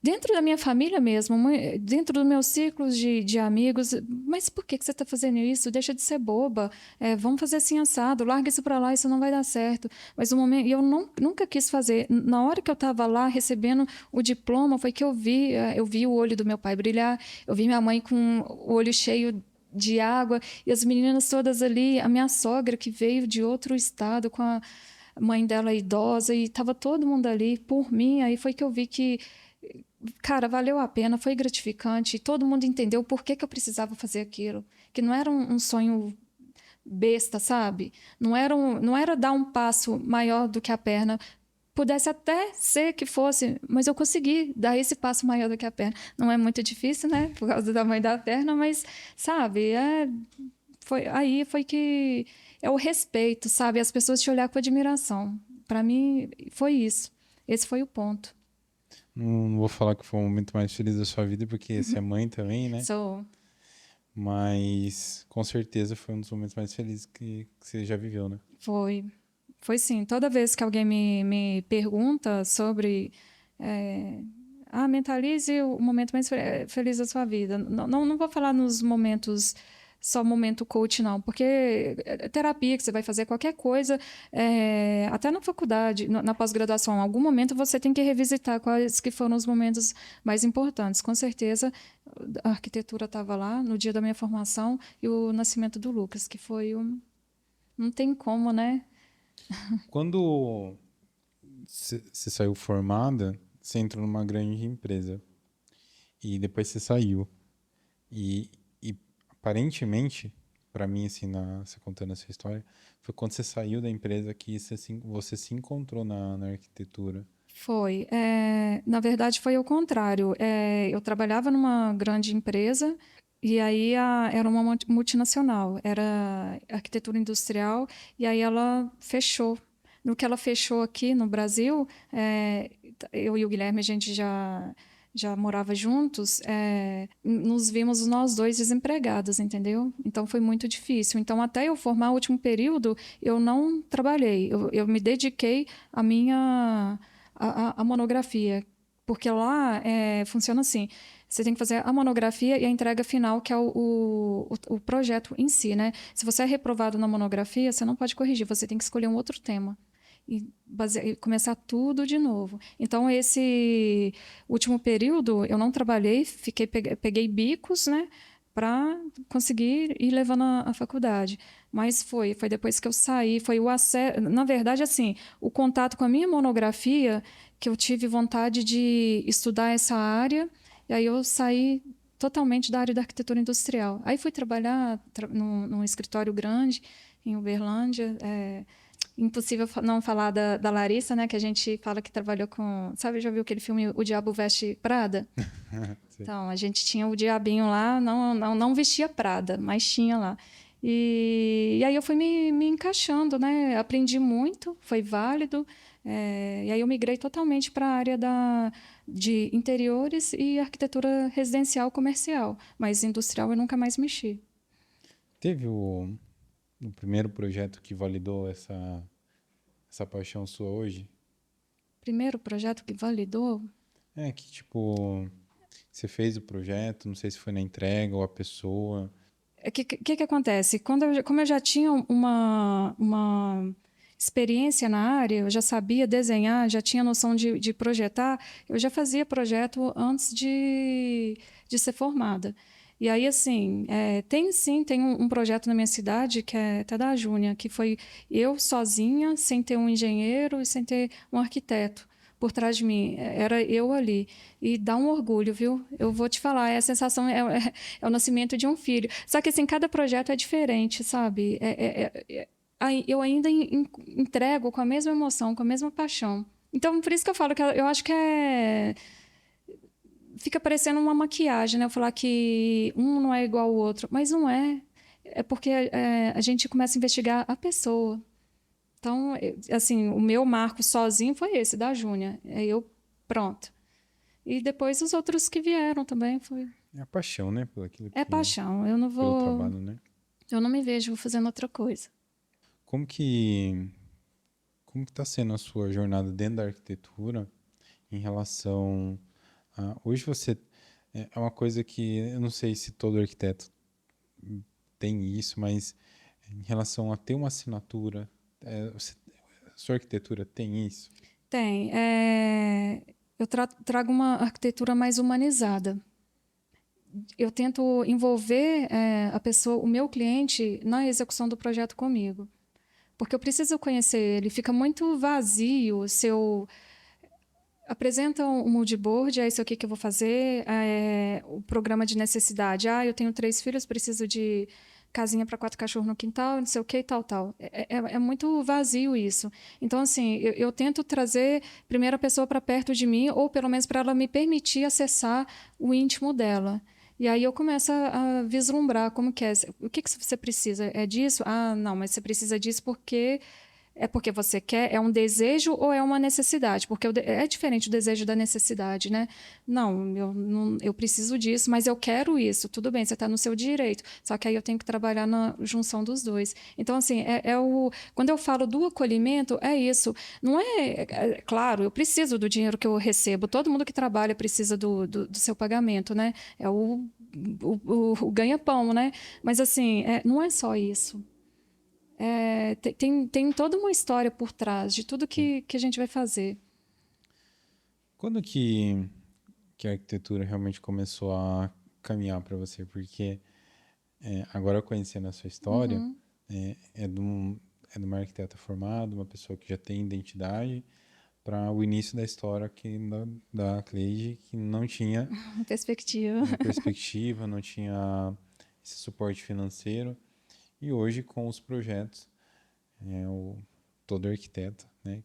dentro da minha família mesmo, dentro dos meus círculos de amigos, mas por que você está fazendo isso? Deixa de ser boba, vamos fazer assim assado, larga isso para lá, isso não vai dar certo. Mas e eu nunca quis fazer. Na hora que eu estava lá recebendo o diploma, foi que eu vi o olho do meu pai brilhar, eu vi minha mãe com o olho cheio de água, e as meninas todas ali, a minha sogra que veio de outro estado com a mãe dela idosa, e estava todo mundo ali por mim. Aí foi que eu vi que, cara, valeu a pena, foi gratificante, e todo mundo entendeu por que eu precisava fazer aquilo, que não era um sonho besta, sabe? Não era dar um passo maior do que a perna. Pudesse até ser que fosse, mas eu consegui dar esse passo maior do que a perna. Não é muito difícil, né? Por causa do tamanho da perna, mas, sabe, aí foi que é o respeito, sabe? As pessoas te olhar com admiração. Para mim, foi isso. Esse foi o ponto. Não vou falar que foi o momento mais feliz da sua vida, porque você é mãe também, né? Sou. Mas com certeza foi um dos momentos mais felizes que você já viveu, né? Foi. Foi sim. Toda vez que alguém me pergunta sobre. Mentalize o momento mais feliz da sua vida. Não vou falar nos momentos, só momento coach, não, porque terapia que você vai fazer, qualquer coisa, até na faculdade, na pós-graduação, em algum momento você tem que revisitar quais que foram os momentos mais importantes. Com certeza, a arquitetura estava lá no dia da minha formação e o nascimento do Lucas, que foi um... Não tem como, né? Quando você saiu formada, você entrou numa grande empresa e depois você saiu. E aparentemente, para mim, assim, você contando essa história, foi quando você saiu da empresa que você se encontrou na arquitetura. Foi. Na verdade, foi o contrário. Eu trabalhava numa grande empresa e aí era uma multinacional, era arquitetura industrial, e aí ela fechou. No que ela fechou aqui no Brasil, eu e o Guilherme, a gente já morava juntos, nos vimos nós dois desempregados, entendeu? Então foi muito difícil. Então, até eu formar o último período, eu não trabalhei. Eu me dediquei à minha a monografia, porque lá funciona assim: você tem que fazer a monografia e a entrega final, que é o projeto em si, né? Se você é reprovado na monografia, você não pode corrigir, você tem que escolher um outro tema e começar tudo de novo. Então, esse último período, eu não trabalhei, peguei bicos, né, para conseguir ir levando a faculdade. Mas foi depois que eu saí, foi o acesso. Na verdade, assim, o contato com a minha monografia, que eu tive vontade de estudar essa área, e aí eu saí totalmente da área da arquitetura industrial. Aí fui trabalhar num escritório grande em Uberlândia. Impossível não falar da Larissa, né? Que a gente fala que trabalhou com. Sabe, já viu aquele filme O Diabo Veste Prada? Sim. Então, a gente tinha o diabinho lá, não vestia Prada, mas tinha lá. E aí eu fui me encaixando, né? Aprendi muito, foi válido. E aí eu migrei totalmente para a área de interiores e arquitetura residencial comercial. Mas industrial eu nunca mais mexi. Teve o primeiro projeto que validou essa paixão sua hoje? Primeiro projeto que validou. É que, tipo, você fez o projeto, não sei se foi na entrega ou a pessoa. O que acontece? Como eu já tinha uma experiência na área, eu já sabia desenhar, já tinha noção de projetar, eu já fazia projeto antes de ser formada. E aí, assim, tem um projeto na minha cidade, que é até da Júnia, que foi eu sozinha, sem ter um engenheiro e sem ter um arquiteto por trás de mim. Era eu ali. E dá um orgulho, viu? Eu vou te falar, a sensação é o nascimento de um filho. Só que, assim, cada projeto é diferente, sabe? Eu ainda entrego com a mesma emoção, com a mesma paixão. Então, por isso que eu falo que eu acho que fica parecendo uma maquiagem, né? Eu falar que um não é igual ao outro, mas não é. É porque a gente começa a investigar a pessoa. Então, assim, o meu marco sozinho foi esse, da Júnia. Pronto. E depois os outros que vieram também foi. É a paixão, né? Pelo aquilo É que. paixão. Eu não Pelo vou. trabalho, né? Eu não me vejo fazendo outra coisa. Como que. Como que tá sendo a sua jornada dentro da arquitetura em relação a. Hoje você. É uma coisa que eu não sei se todo arquiteto tem isso, mas em relação a ter uma assinatura, sua arquitetura tem isso? Tem. Eu trago uma arquitetura mais humanizada. Eu tento envolver a pessoa, o meu cliente, na execução do projeto comigo. Porque eu preciso conhecer ele. Fica muito vazio se eu apresento um mood board, é isso aqui que eu vou fazer, o programa de necessidade. Eu tenho 3 filhos, preciso de casinha para 4 cachorros no quintal, não sei o que, tal. É muito vazio isso. Então, assim, eu tento trazer primeiro a pessoa para perto de mim, ou pelo menos para ela me permitir acessar o íntimo dela. E aí eu começo a vislumbrar como que é. O que você precisa? É disso? Não, mas você precisa disso porque você quer, é um desejo ou é uma necessidade? Porque é diferente o desejo da necessidade, né? Não, eu preciso disso, mas eu quero isso. Tudo bem, você está no seu direito. Só que aí eu tenho que trabalhar na junção dos dois. Então, assim, quando eu falo do acolhimento, é isso. Não claro, eu preciso do dinheiro que eu recebo. Todo mundo que trabalha precisa do seu pagamento, né? É o ganha-pão, né? Mas, assim, não é só isso. Tem toda uma história por trás de tudo que a gente vai fazer. Quando que a arquitetura realmente começou a caminhar para você? Porque agora conhecendo a sua história, Uhum. é de uma arquiteta formada, uma pessoa que já tem identidade, para o início da história aqui da Cleide, que não tinha Perspectiva. perspectiva, não tinha esse suporte financeiro. E hoje, com os projetos, é, o, todo arquiteto, né,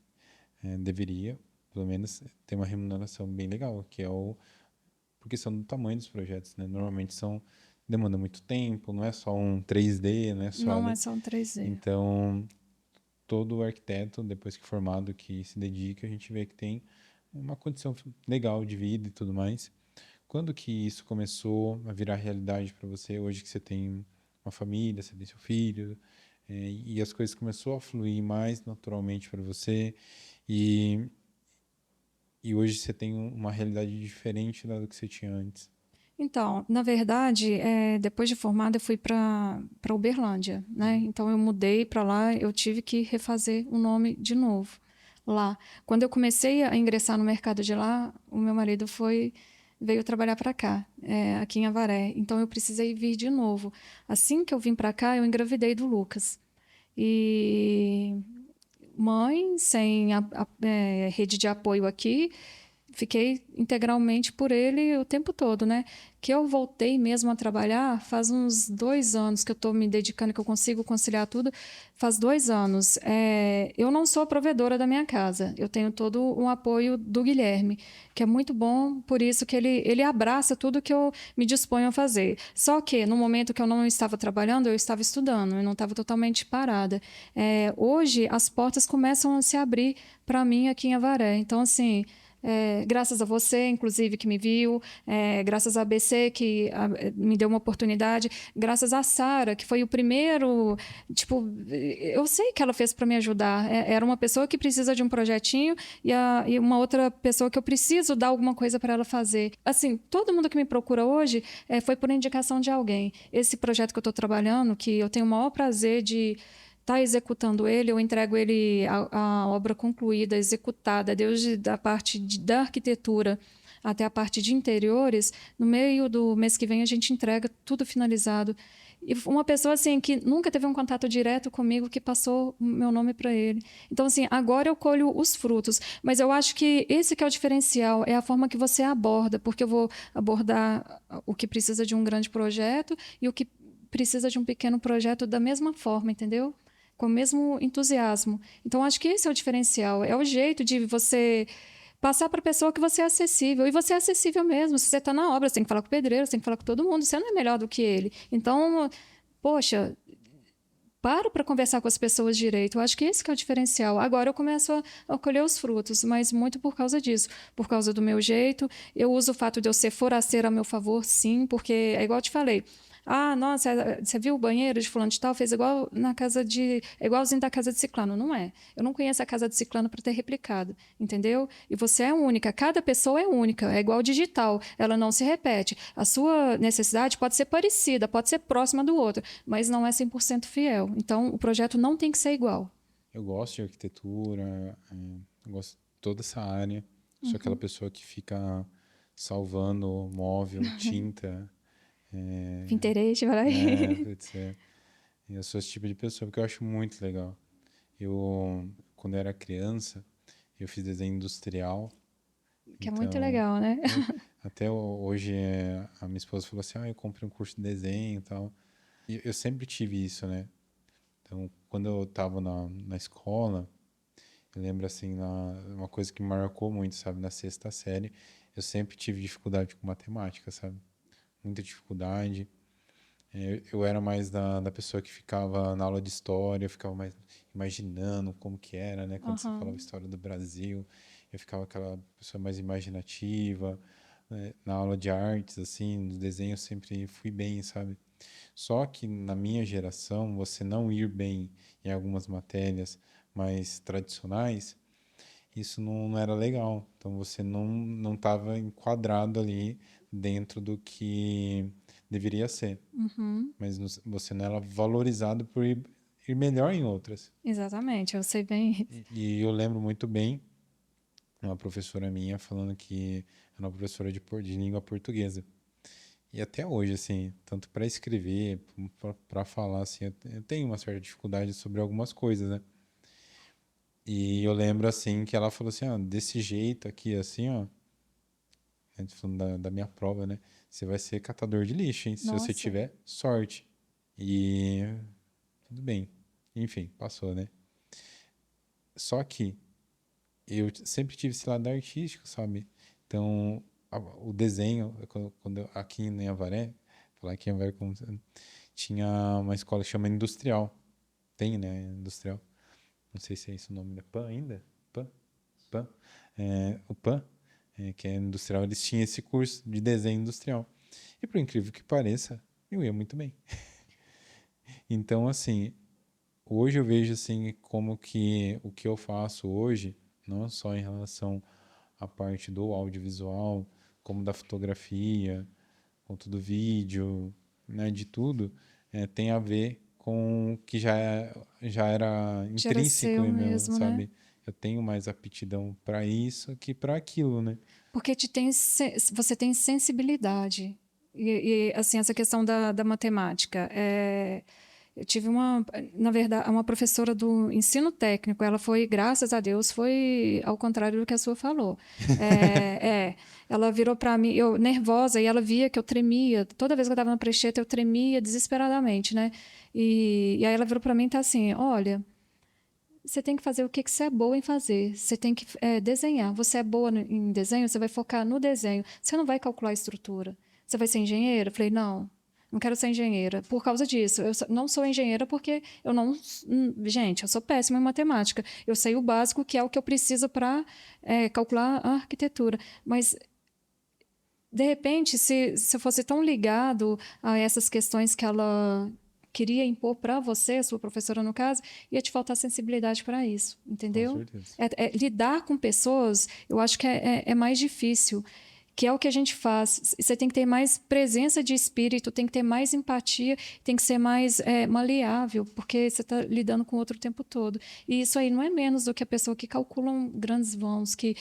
deveria pelo menos tem uma remuneração bem legal, que é por questão do tamanho dos projetos, né? Normalmente demanda muito tempo, não é só um 3D, não é só Não é ali. só um 3D. Então, todo arquiteto, depois que formado, que se dedica, a gente vê que tem uma condição legal de vida e tudo mais. Quando que isso começou a virar realidade para você? Hoje que você tem uma família, você tem seu filho, e as coisas começou a fluir mais naturalmente para você, e, e hoje você tem uma realidade diferente da do que você tinha antes. Então, na verdade, depois de formada, eu fui para Uberlândia, né? Então, eu mudei para lá, eu tive que refazer o nome de novo lá. Quando eu comecei a ingressar no mercado de lá, o meu marido veio trabalhar para cá, aqui em Avaré. Então, eu precisei vir de novo. Assim que eu vim para cá, eu engravidei do Lucas. E mãe, sem rede de apoio aqui, fiquei integralmente por ele o tempo todo, né? Que eu voltei mesmo a trabalhar faz uns 2 anos que eu estou me dedicando, que eu consigo conciliar tudo. Faz 2 anos. Eu não sou a provedora da minha casa. Eu tenho todo um apoio do Guilherme, que é muito bom, por isso que ele abraça tudo que eu me disponho a fazer. Só que no momento que eu não estava trabalhando, eu estava estudando, eu não estava totalmente parada. Hoje as portas começam a se abrir para mim aqui em Avaré. Então, assim, graças a você, inclusive, que me viu, graças a ABC, que me deu uma oportunidade, graças a Sara, que foi o primeiro. Tipo, eu sei que ela fez para me ajudar. Era uma pessoa que precisa de um projetinho e uma outra pessoa que eu preciso dar alguma coisa para ela fazer. Assim, todo mundo que me procura hoje foi por indicação de alguém. Esse projeto que eu estou trabalhando, que eu tenho o maior prazer de está executando ele, eu entrego ele a obra concluída, executada, desde da parte da arquitetura até a parte de interiores. No meio do mês que vem a gente entrega tudo finalizado. E uma pessoa assim que nunca teve um contato direto comigo que passou o meu nome para ele. Então assim, agora eu colho os frutos, mas eu acho que esse que é o diferencial, é a forma que você aborda, porque eu vou abordar o que precisa de um grande projeto e o que precisa de um pequeno projeto da mesma forma, entendeu? Com o mesmo entusiasmo. Então, acho que esse é o diferencial. É o jeito de você passar para a pessoa que você é acessível. E você é acessível mesmo. Se você está na obra, você tem que falar com o pedreiro, você tem que falar com todo mundo. Você não é melhor do que ele. Então, poxa, paro para conversar com as pessoas direito. Eu acho que esse que é o diferencial. Agora eu começo a colher os frutos, mas muito por causa disso. Por causa do meu jeito. Eu uso o fato de eu ser foraceira a meu favor, sim, porque é igual eu te falei. Ah, nossa, você viu o banheiro de fulano de tal? Fez igual na casa de... É igualzinho da casa de ciclano. Não é. Eu não conheço a casa de ciclano para ter replicado, entendeu? E você é única. Cada pessoa é única. É igual digital. Ela não se repete. A sua necessidade pode ser parecida, pode ser próxima do outro, mas não é 100% fiel. Então, o projeto não tem que ser igual. Eu gosto de arquitetura, eu gosto de toda essa área. Sou aquela pessoa que fica salvando móvel, tinta. Pinterest, vai aí. Putz, eu sou esse tipo de pessoa porque eu acho muito legal. Quando eu era criança, eu fiz desenho industrial. Que é muito Então, legal, né? até hoje a minha esposa falou assim, eu comprei um curso de desenho e tal. E eu sempre tive isso, né? Então, quando eu tava na escola, eu lembro assim, uma coisa que me marcou muito, sabe? Na sexta série, eu sempre tive dificuldade com matemática, sabe? Muita dificuldade. Eu era mais da pessoa que ficava na aula de história, eu ficava mais imaginando como que era, né? Quando você falava Uhum. história do Brasil, eu ficava aquela pessoa mais imaginativa, né? Na aula de artes, assim, no desenho, eu sempre fui bem, sabe? Só que na minha geração, você não ir bem em algumas matérias mais tradicionais, isso não era legal. Então você não estava enquadrado ali dentro do que deveria ser. Uhum. Mas você não era valorizado por ir melhor em outras. Exatamente, eu sei bem isso. E eu lembro muito bem uma professora minha falando que era uma professora de língua portuguesa. E até hoje, assim, tanto para escrever, para falar, assim, eu tenho uma certa dificuldade sobre algumas coisas, né? E eu lembro, assim, que ela falou assim, desse jeito aqui, assim, ó, a gente falando da minha prova, né? Você vai ser catador de lixo, hein? Se você Nossa. tiver sorte. E tudo bem. Enfim, passou, né? Só que eu sempre tive esse lado artístico, sabe? Então, o desenho, aqui em Avaré, falar aqui em Avaré, tinha uma escola que chama Industrial. Tem, né? Industrial. Não sei se é esse o nome, da PAN ainda? PAN? PAN? O PAN, que é industrial, eles tinham esse curso de desenho industrial. E por incrível que pareça, eu ia muito bem. Então, assim, hoje eu vejo assim como que o que eu faço hoje, não só em relação à parte do audiovisual, como da fotografia, quanto do vídeo, né, de tudo, tem a ver com o que já era Já era intrínseco seu em meu, mesmo, né? sabe? Eu tenho mais aptidão para isso que para aquilo, né? Porque você tem sensibilidade. Assim, essa questão da matemática. Eu tive na verdade, uma professora do ensino técnico. Ela foi, graças a Deus, foi ao contrário do que a sua falou. Ela virou para mim, eu nervosa, e ela via que eu tremia. Toda vez que eu estava na prancheta, eu tremia desesperadamente, né? E aí ela virou para mim e tá assim, olha, você tem que fazer o que você é boa em fazer. Você tem que desenhar. Você é boa em desenho, você vai focar no desenho. Você não vai calcular a estrutura. Você vai ser engenheira? Eu falei, não quero ser engenheira. Por causa disso. Não sou engenheira porque eu não... Gente, eu sou péssima em matemática. Eu sei o básico, que é o que eu preciso para calcular a arquitetura. Mas, de repente, se eu fosse tão ligado a essas questões que ela queria impor para você, sua professora no caso, ia te faltar sensibilidade para isso, Com entendeu? certeza. Lidar com pessoas, eu acho que é mais difícil, que é o que a gente faz. Você tem que ter mais presença de espírito, tem que ter mais empatia, tem que ser mais maleável, porque você está lidando com o outro o tempo todo. E isso aí não é menos do que a pessoa que calcula grandes vãos, que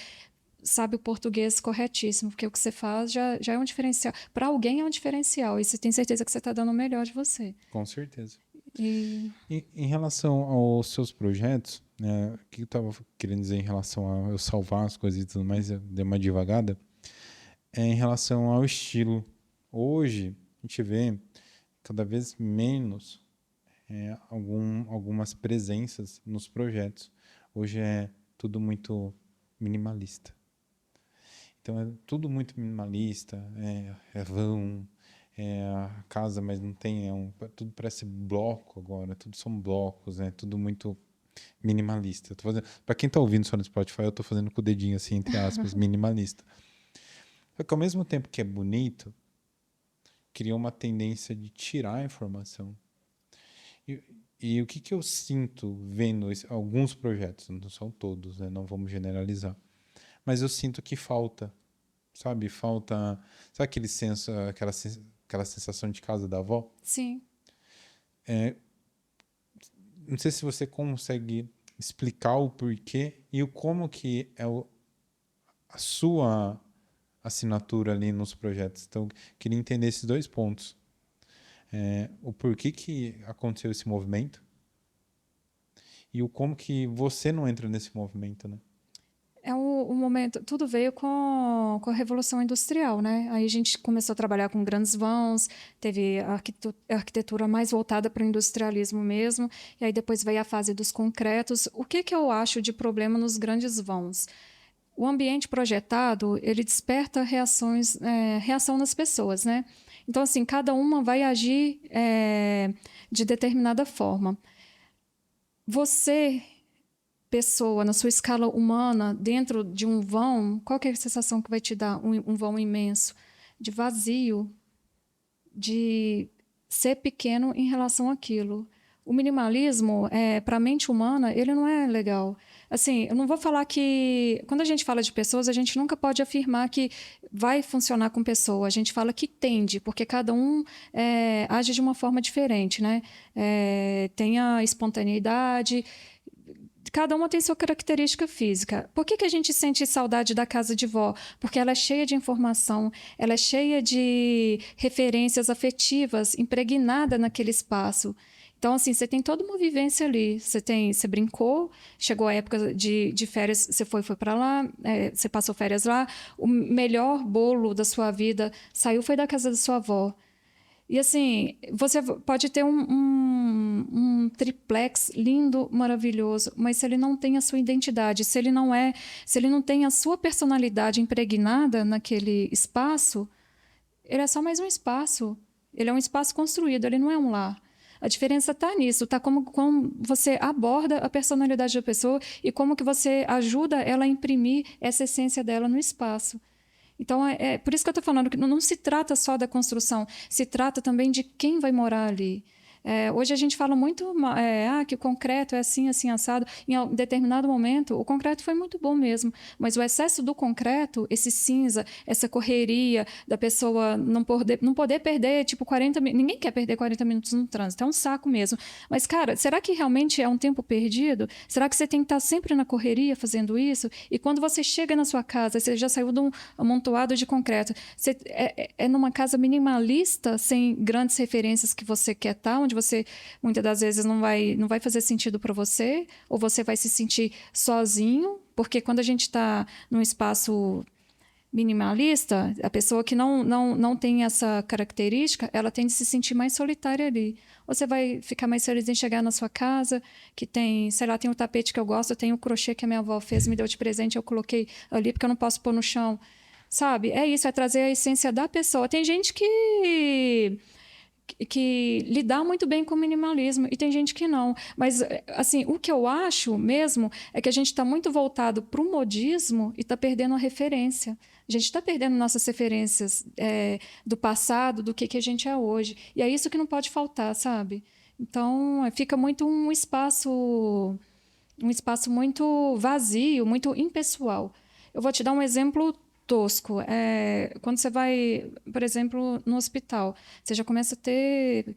sabe o português corretíssimo, porque o que você faz já é um diferencial. Para alguém é um diferencial, e você tem certeza que você está dando o melhor de você. Com certeza. E E em relação aos seus projetos, né, o que eu estava querendo dizer em relação a eu salvar as coisas e tudo mais, eu dei uma devagada, é em relação ao estilo. Hoje, a gente vê cada vez menos algumas presenças nos projetos. Hoje é tudo muito minimalista. Então é tudo muito minimalista, é vão, é a casa, mas não tem, tudo parece bloco agora, tudo são blocos, né? Tudo muito minimalista. Para quem está ouvindo só no Spotify, eu estou fazendo com o dedinho assim, entre aspas, minimalista. Só que ao mesmo tempo que é bonito, cria uma tendência de tirar a informação. E o que eu sinto vendo alguns projetos, não são todos, né? Não vamos generalizar, mas eu sinto que falta, sabe? Falta, sabe aquele senso, aquela sensação de casa da avó? sim, Não sei se você consegue explicar o porquê e o como que é a sua assinatura ali nos projetos. Então, queria entender esses dois pontos. O porquê que aconteceu esse movimento e o como que você não entra nesse movimento, né? é o momento, tudo veio com a Revolução Industrial, né? Aí a gente começou a trabalhar com grandes vãos, teve a arquitetura mais voltada para o industrialismo mesmo, e aí depois veio a fase dos concretos. O que eu acho de problema nos grandes vãos? O ambiente projetado, ele desperta reação nas pessoas, né? Então, assim, cada uma vai agir de determinada forma. Você, pessoa, na sua escala humana, dentro de um vão, qual que é a sensação que vai te dar um vão imenso? De vazio, de ser pequeno em relação àquilo. O minimalismo, para a mente humana, ele não é legal. Assim, eu não vou falar que... Quando a gente fala de pessoas, a gente nunca pode afirmar que vai funcionar com pessoa. A gente fala que tende, porque cada um age de uma forma diferente, né? Tem a espontaneidade... Cada uma tem sua característica física. Por que a gente sente saudade da casa de vó? Porque ela é cheia de informação, ela é cheia de referências afetivas, impregnada naquele espaço. Então, assim, você tem toda uma vivência ali. Você brincou, chegou a época de férias, você foi para lá, você passou férias lá. O melhor bolo da sua vida saiu foi da casa da sua avó. E assim, você pode ter um triplex lindo, maravilhoso, mas se ele não tem a sua identidade, se ele não tem a sua personalidade impregnada naquele espaço, ele é só mais um espaço. Ele é um espaço construído, ele não é um lar. A diferença está nisso, está como você aborda a personalidade da pessoa e como que você ajuda ela a imprimir essa essência dela no espaço. Então, é por isso que eu estou falando que não se trata só da construção, se trata também de quem vai morar ali. Hoje a gente fala muito que o concreto é assim, assim, assado. Em um determinado momento, o concreto foi muito bom mesmo, mas o excesso do concreto, esse cinza, essa correria da pessoa não poder perder, tipo, 40 minutos. Ninguém quer perder 40 minutos no trânsito, é um saco mesmo. Mas, cara, será que realmente é um tempo perdido? Será que você tem que estar sempre na correria fazendo isso? E quando você chega na sua casa, você já saiu de um amontoado de concreto, você é numa casa minimalista, sem grandes referências que você quer estar, onde você muitas das vezes não vai fazer sentido para você, ou você vai se sentir sozinho, porque quando a gente está num espaço minimalista, a pessoa que não tem essa característica, ela tende a se sentir mais solitária ali. Você vai ficar mais feliz em chegar na sua casa, que tem, sei lá, tem o tapete que eu gosto, tem o crochê que a minha avó fez, me deu de presente, eu coloquei ali porque eu não posso pôr no chão. Sabe? É isso, é trazer a essência da pessoa. Tem gente que lidar muito bem com o minimalismo e tem gente que não. Mas, assim, o que eu acho mesmo é que a gente está muito voltado para o modismo e está perdendo a referência. A gente está perdendo nossas referências do passado, do que a gente é hoje. E é isso que não pode faltar, sabe? Então, fica muito um espaço muito vazio, muito impessoal. Eu vou te dar um exemplo tosco. Quando você vai, por exemplo, no hospital, você já começa a ter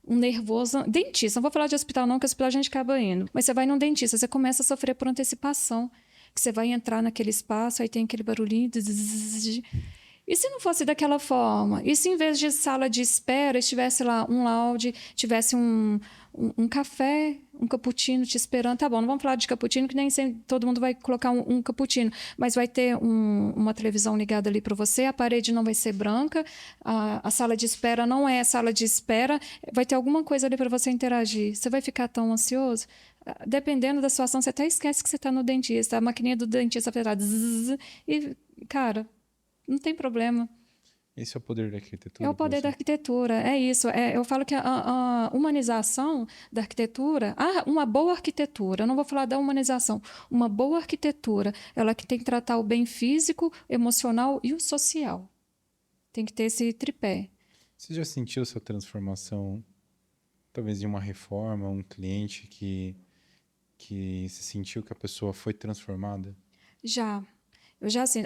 um nervoso. Dentista, não vou falar de hospital, não, que hospital a gente acaba indo. Mas você vai num dentista, você começa a sofrer por antecipação. Que você vai entrar naquele espaço, aí tem aquele barulhinho. E se não fosse daquela forma? E se em vez de sala de espera, estivesse lá um lounge, tivesse um café, um cappuccino te esperando? Tá bom, não vamos falar de cappuccino, que nem sempre todo mundo vai colocar um cappuccino, mas vai ter uma televisão ligada ali para você, a parede não vai ser branca, a sala de espera não é sala de espera, vai ter alguma coisa ali para você interagir. Você vai ficar tão ansioso? Dependendo da situação, você até esquece que você está no dentista, a maquininha do dentista vai lá, e, cara, não tem problema. Esse é o poder da É arquitetura o pra poder você? da arquitetura, é isso. Eu falo que a humanização da arquitetura, uma boa arquitetura, eu não vou falar da humanização, uma boa arquitetura, ela que tem que tratar o bem físico, emocional e o social. Tem que ter esse tripé. Você já sentiu essa transformação, talvez de uma reforma, um cliente que se sentiu que a pessoa foi transformada? Já. Eu já assim,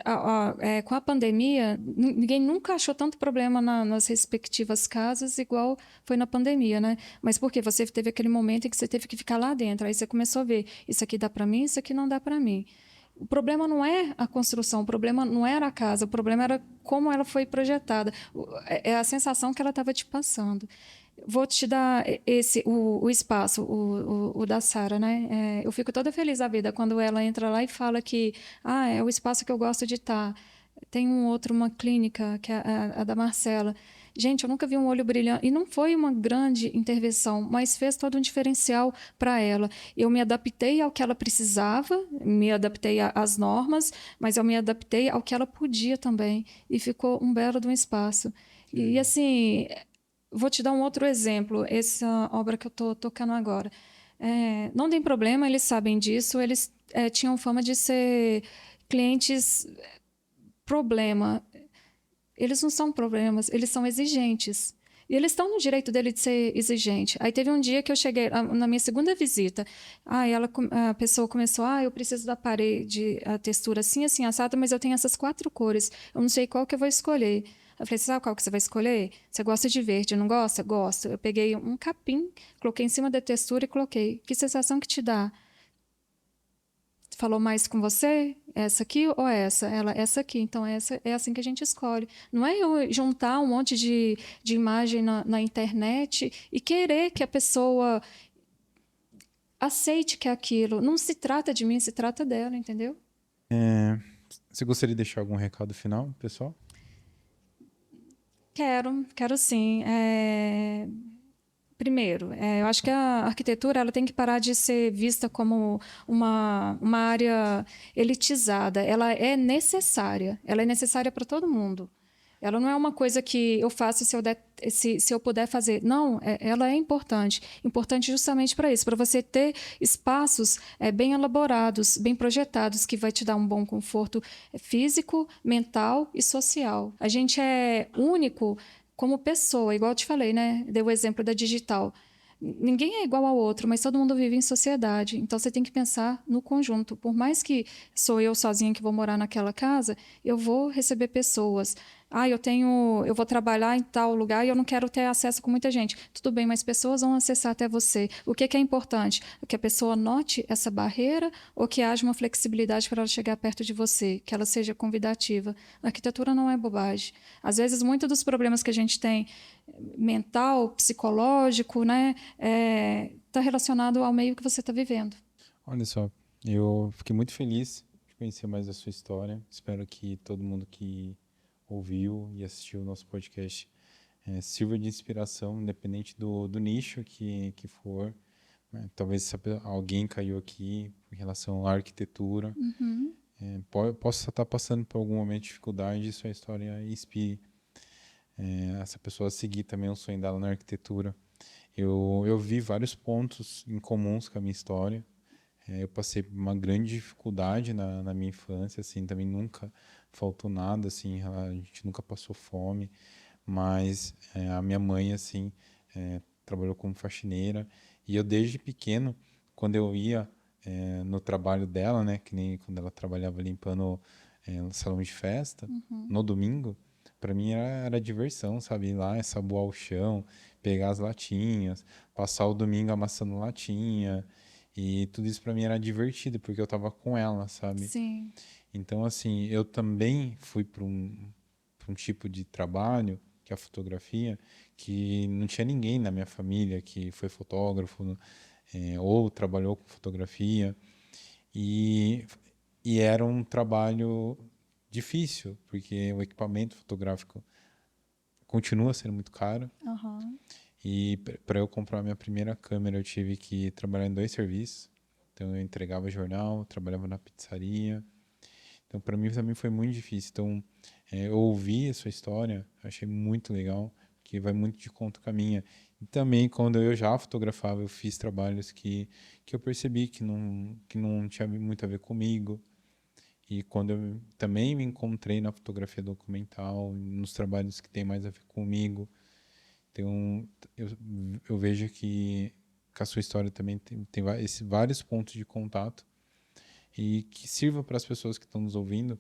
com a pandemia, ninguém nunca achou tanto problema nas respectivas casas igual foi na pandemia, né? Mas por quê? Você teve aquele momento em que você teve que ficar lá dentro, aí você começou a ver, isso aqui dá para mim, isso aqui não dá para mim. O problema não é a construção, o problema não era a casa, o problema era como ela foi projetada, é a sensação que ela estava te passando. Vou te dar o espaço, o da Sara, né? Eu fico toda feliz da vida quando ela entra lá e fala que é o espaço que eu gosto de estar. Tem uma clínica, que é a da Marcela. Gente, eu nunca vi um olho brilhante. E não foi uma grande intervenção, mas fez todo um diferencial para ela. Eu me adaptei ao que ela precisava, me adaptei às normas, mas eu me adaptei ao que ela podia também. E ficou um belo de um espaço. E, assim, vou te dar um outro exemplo, essa obra que eu estou tocando agora. Não tem problema, eles sabem disso, eles tinham fama de ser clientes problema. Eles não são problemas, eles são exigentes. E eles estão no direito dele de ser exigente. Aí teve um dia que eu cheguei, na minha segunda visita, a pessoa começou, eu preciso da parede, a textura assim, assim, assada, mas eu tenho essas 4 cores, eu não sei qual que eu vou escolher. Eu falei, sabe qual que você vai escolher? Você gosta de verde, não gosta? Gosto. Eu peguei um capim, coloquei em cima da textura e coloquei. Que sensação que te dá? Falou mais com você? Essa aqui ou essa? Ela, essa aqui. Então, essa é assim que a gente escolhe. Não é eu juntar um monte de imagem na internet e querer que a pessoa aceite que é aquilo. Não se trata de mim, se trata dela, entendeu? Você gostaria de deixar algum recado final, pessoal? Quero sim. Primeiro, eu acho que a arquitetura ela tem que parar de ser vista como uma área elitizada. Ela é necessária para todo mundo. Ela não é uma coisa que eu faço se eu puder fazer. Não, ela é importante. Importante justamente para isso, para você ter espaços bem elaborados, bem projetados, que vai te dar um bom conforto físico, mental e social. A gente é único como pessoa, igual eu te falei, né? Dei o exemplo da digital. Ninguém é igual ao outro, mas todo mundo vive em sociedade. Então você tem que pensar no conjunto. Por mais que sou eu sozinha que vou morar naquela casa, eu vou receber pessoas. Eu vou trabalhar em tal lugar e eu não quero ter acesso com muita gente. Tudo bem, mas pessoas vão acessar até você. O que é importante? Que a pessoa note essa barreira ou que haja uma flexibilidade para ela chegar perto de você, que ela seja convidativa. A arquitetura não é bobagem. Às vezes, muitos dos problemas que a gente tem mental, psicológico, né, está relacionado ao meio que você está vivendo. Olha só, eu fiquei muito feliz de conhecer mais a sua história. Espero que todo mundo que ouviu e assistiu o nosso podcast sirva de inspiração, independente do nicho que for. Né? Talvez alguém caiu aqui em relação à arquitetura. Uhum. Possa estar passando por algum momento de dificuldade e sua história inspire essa pessoa a seguir também o sonho dela na arquitetura. Eu vi vários pontos em comuns com a minha história. Eu passei por uma grande dificuldade na minha infância, assim, também nunca faltou nada, assim, a gente nunca passou fome, mas a minha mãe, assim, trabalhou como faxineira, e eu desde pequeno, quando eu ia no trabalho dela, né, que nem quando ela trabalhava limpando o salão de festa, no domingo, para mim era diversão, sabe, ir lá, saboar o chão, pegar as latinhas, passar o domingo amassando latinha, e tudo isso para mim era divertido, porque eu tava com ela, sabe? Sim. Então, assim, eu também fui para um tipo de trabalho, que é a fotografia, que não tinha ninguém na minha família que foi fotógrafo, ou trabalhou com fotografia. E, e era um trabalho difícil, porque o equipamento fotográfico continua sendo muito caro. Uhum. E para eu comprar minha primeira câmera, eu tive que trabalhar em 2 serviços. Então, eu entregava jornal, trabalhava na pizzaria. Então, para mim também foi muito difícil. Então, eu ouvi a sua história, achei muito legal, que vai muito de conta com a minha. E também, quando eu já fotografava, eu fiz trabalhos que eu percebi que não tinha muito a ver comigo. E quando eu também me encontrei na fotografia documental, nos trabalhos que tem mais a ver comigo, então, eu vejo que a sua história também tem esses vários pontos de contato e que sirva para as pessoas que estão nos ouvindo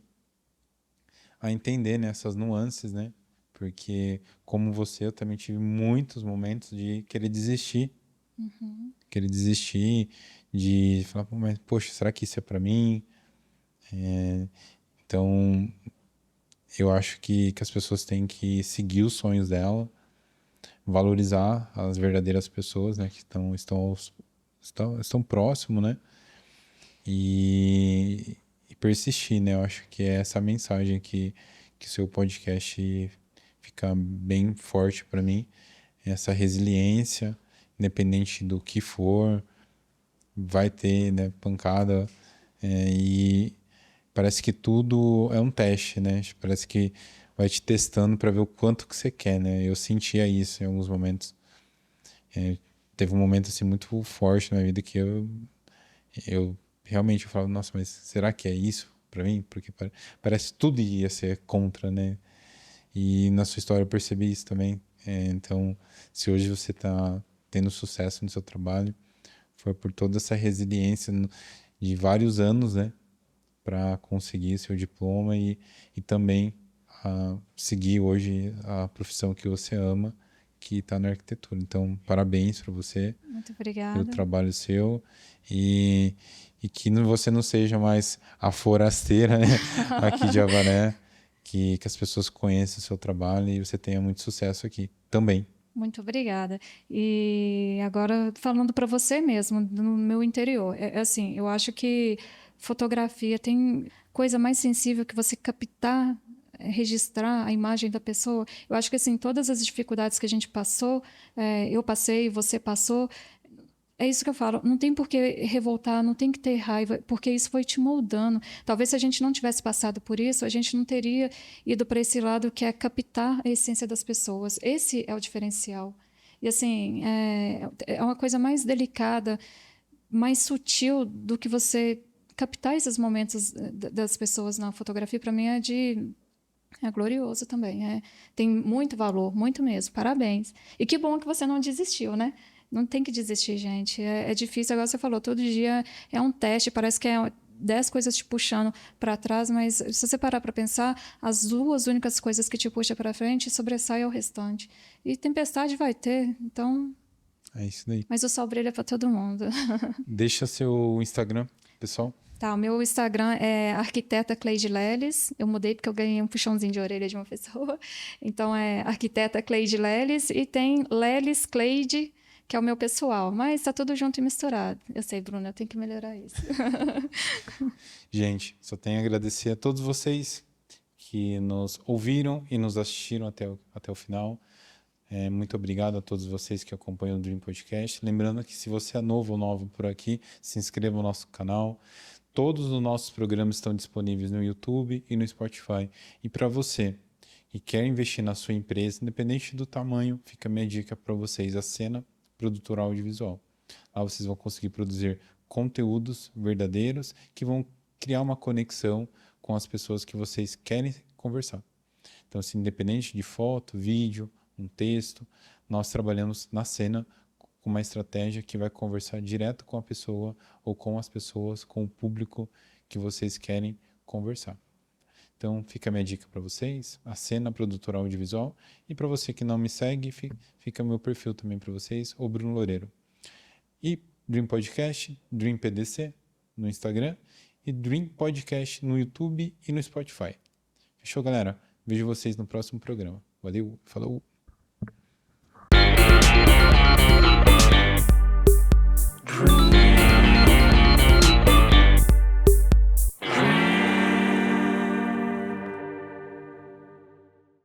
a entender, né, essas nuances, né? Porque, como você, eu também tive muitos momentos de querer desistir, de falar, "Pô, mas, poxa, será que isso é para mim?" Então, eu acho que as pessoas têm que seguir os sonhos dela, valorizar as verdadeiras pessoas, né, que estão próximo, né? E persistir, né? Eu acho que é essa mensagem que o seu podcast fica bem forte para mim, essa resiliência, independente do que for, vai ter, né, pancada, e parece que tudo é um teste, né? Parece que vai te testando para ver o quanto que você quer, né? Eu sentia isso em alguns momentos. Teve um momento assim muito forte na minha vida que eu realmente eu falava, nossa, mas será que é isso para mim? Porque parece que tudo ia ser contra, né? E na sua história eu percebi isso também. Então, se hoje você está tendo sucesso no seu trabalho, foi por toda essa resiliência de vários anos, né? Para conseguir seu diploma e também seguir hoje a profissão que você ama, que está na arquitetura. Então, parabéns para você Muito pelo obrigada. trabalho seu e, e que você não seja mais a forasteira, né, aqui de Avaré, que as pessoas conheçam o seu trabalho e você tenha muito sucesso aqui também. Muito obrigada. E agora, falando para você mesmo, no meu interior, é assim, eu acho que fotografia tem coisa mais sensível que você captar registrar a imagem da pessoa. Eu acho que assim, todas as dificuldades que a gente passou, eu passei, você passou, é isso que eu falo, não tem por que revoltar, não tem que ter raiva, porque isso foi te moldando. Talvez se a gente não tivesse passado por isso, a gente não teria ido para esse lado que é captar a essência das pessoas. Esse é o diferencial. E assim, é uma coisa mais delicada, mais sutil do que você captar esses momentos das pessoas na fotografia. Para mim é glorioso também. Tem muito valor, muito mesmo. Parabéns. E que bom que você não desistiu, né? Não tem que desistir, gente. É difícil. Agora você falou, todo dia é um teste, parece que é 10 coisas te puxando para trás, mas se você parar para pensar, as duas únicas coisas que te puxam para frente sobressaem ao restante. E tempestade vai ter, então. É isso daí. Mas o sol brilha para todo mundo. Deixa seu Instagram, pessoal. Tá, o meu Instagram é Arquiteta Cleide Leles. Eu mudei porque eu ganhei um puxãozinho de orelha de uma pessoa. Então é Arquiteta Cleide Leles e tem Leles Cleide, que é o meu pessoal. Mas tá tudo junto e misturado. Eu sei, Bruna, eu tenho que melhorar isso. Gente, só tenho a agradecer a todos vocês que nos ouviram e nos assistiram até o final. Muito obrigado a todos vocês que acompanham o Dream Podcast. Lembrando que se você é novo ou novo por aqui, se inscreva no nosso canal. Todos os nossos programas estão disponíveis no YouTube e no Spotify. E para você que quer investir na sua empresa, independente do tamanho, fica a minha dica para vocês, a Cena Produtora Audiovisual. Lá vocês vão conseguir produzir conteúdos verdadeiros que vão criar uma conexão com as pessoas que vocês querem conversar. Então, assim, independente de foto, vídeo, um texto, nós trabalhamos na Cena com uma estratégia que vai conversar direto com a pessoa ou com as pessoas, com o público que vocês querem conversar. Então, fica a minha dica para vocês, a Cena Produtora Audiovisual. E para você que não me segue, fica meu perfil também para vocês, o Bruno Loureiro. E Dream Podcast, Dream PDC no Instagram e Dream Podcast no YouTube e no Spotify. Fechou, galera? Vejo vocês no próximo programa. Valeu, falou!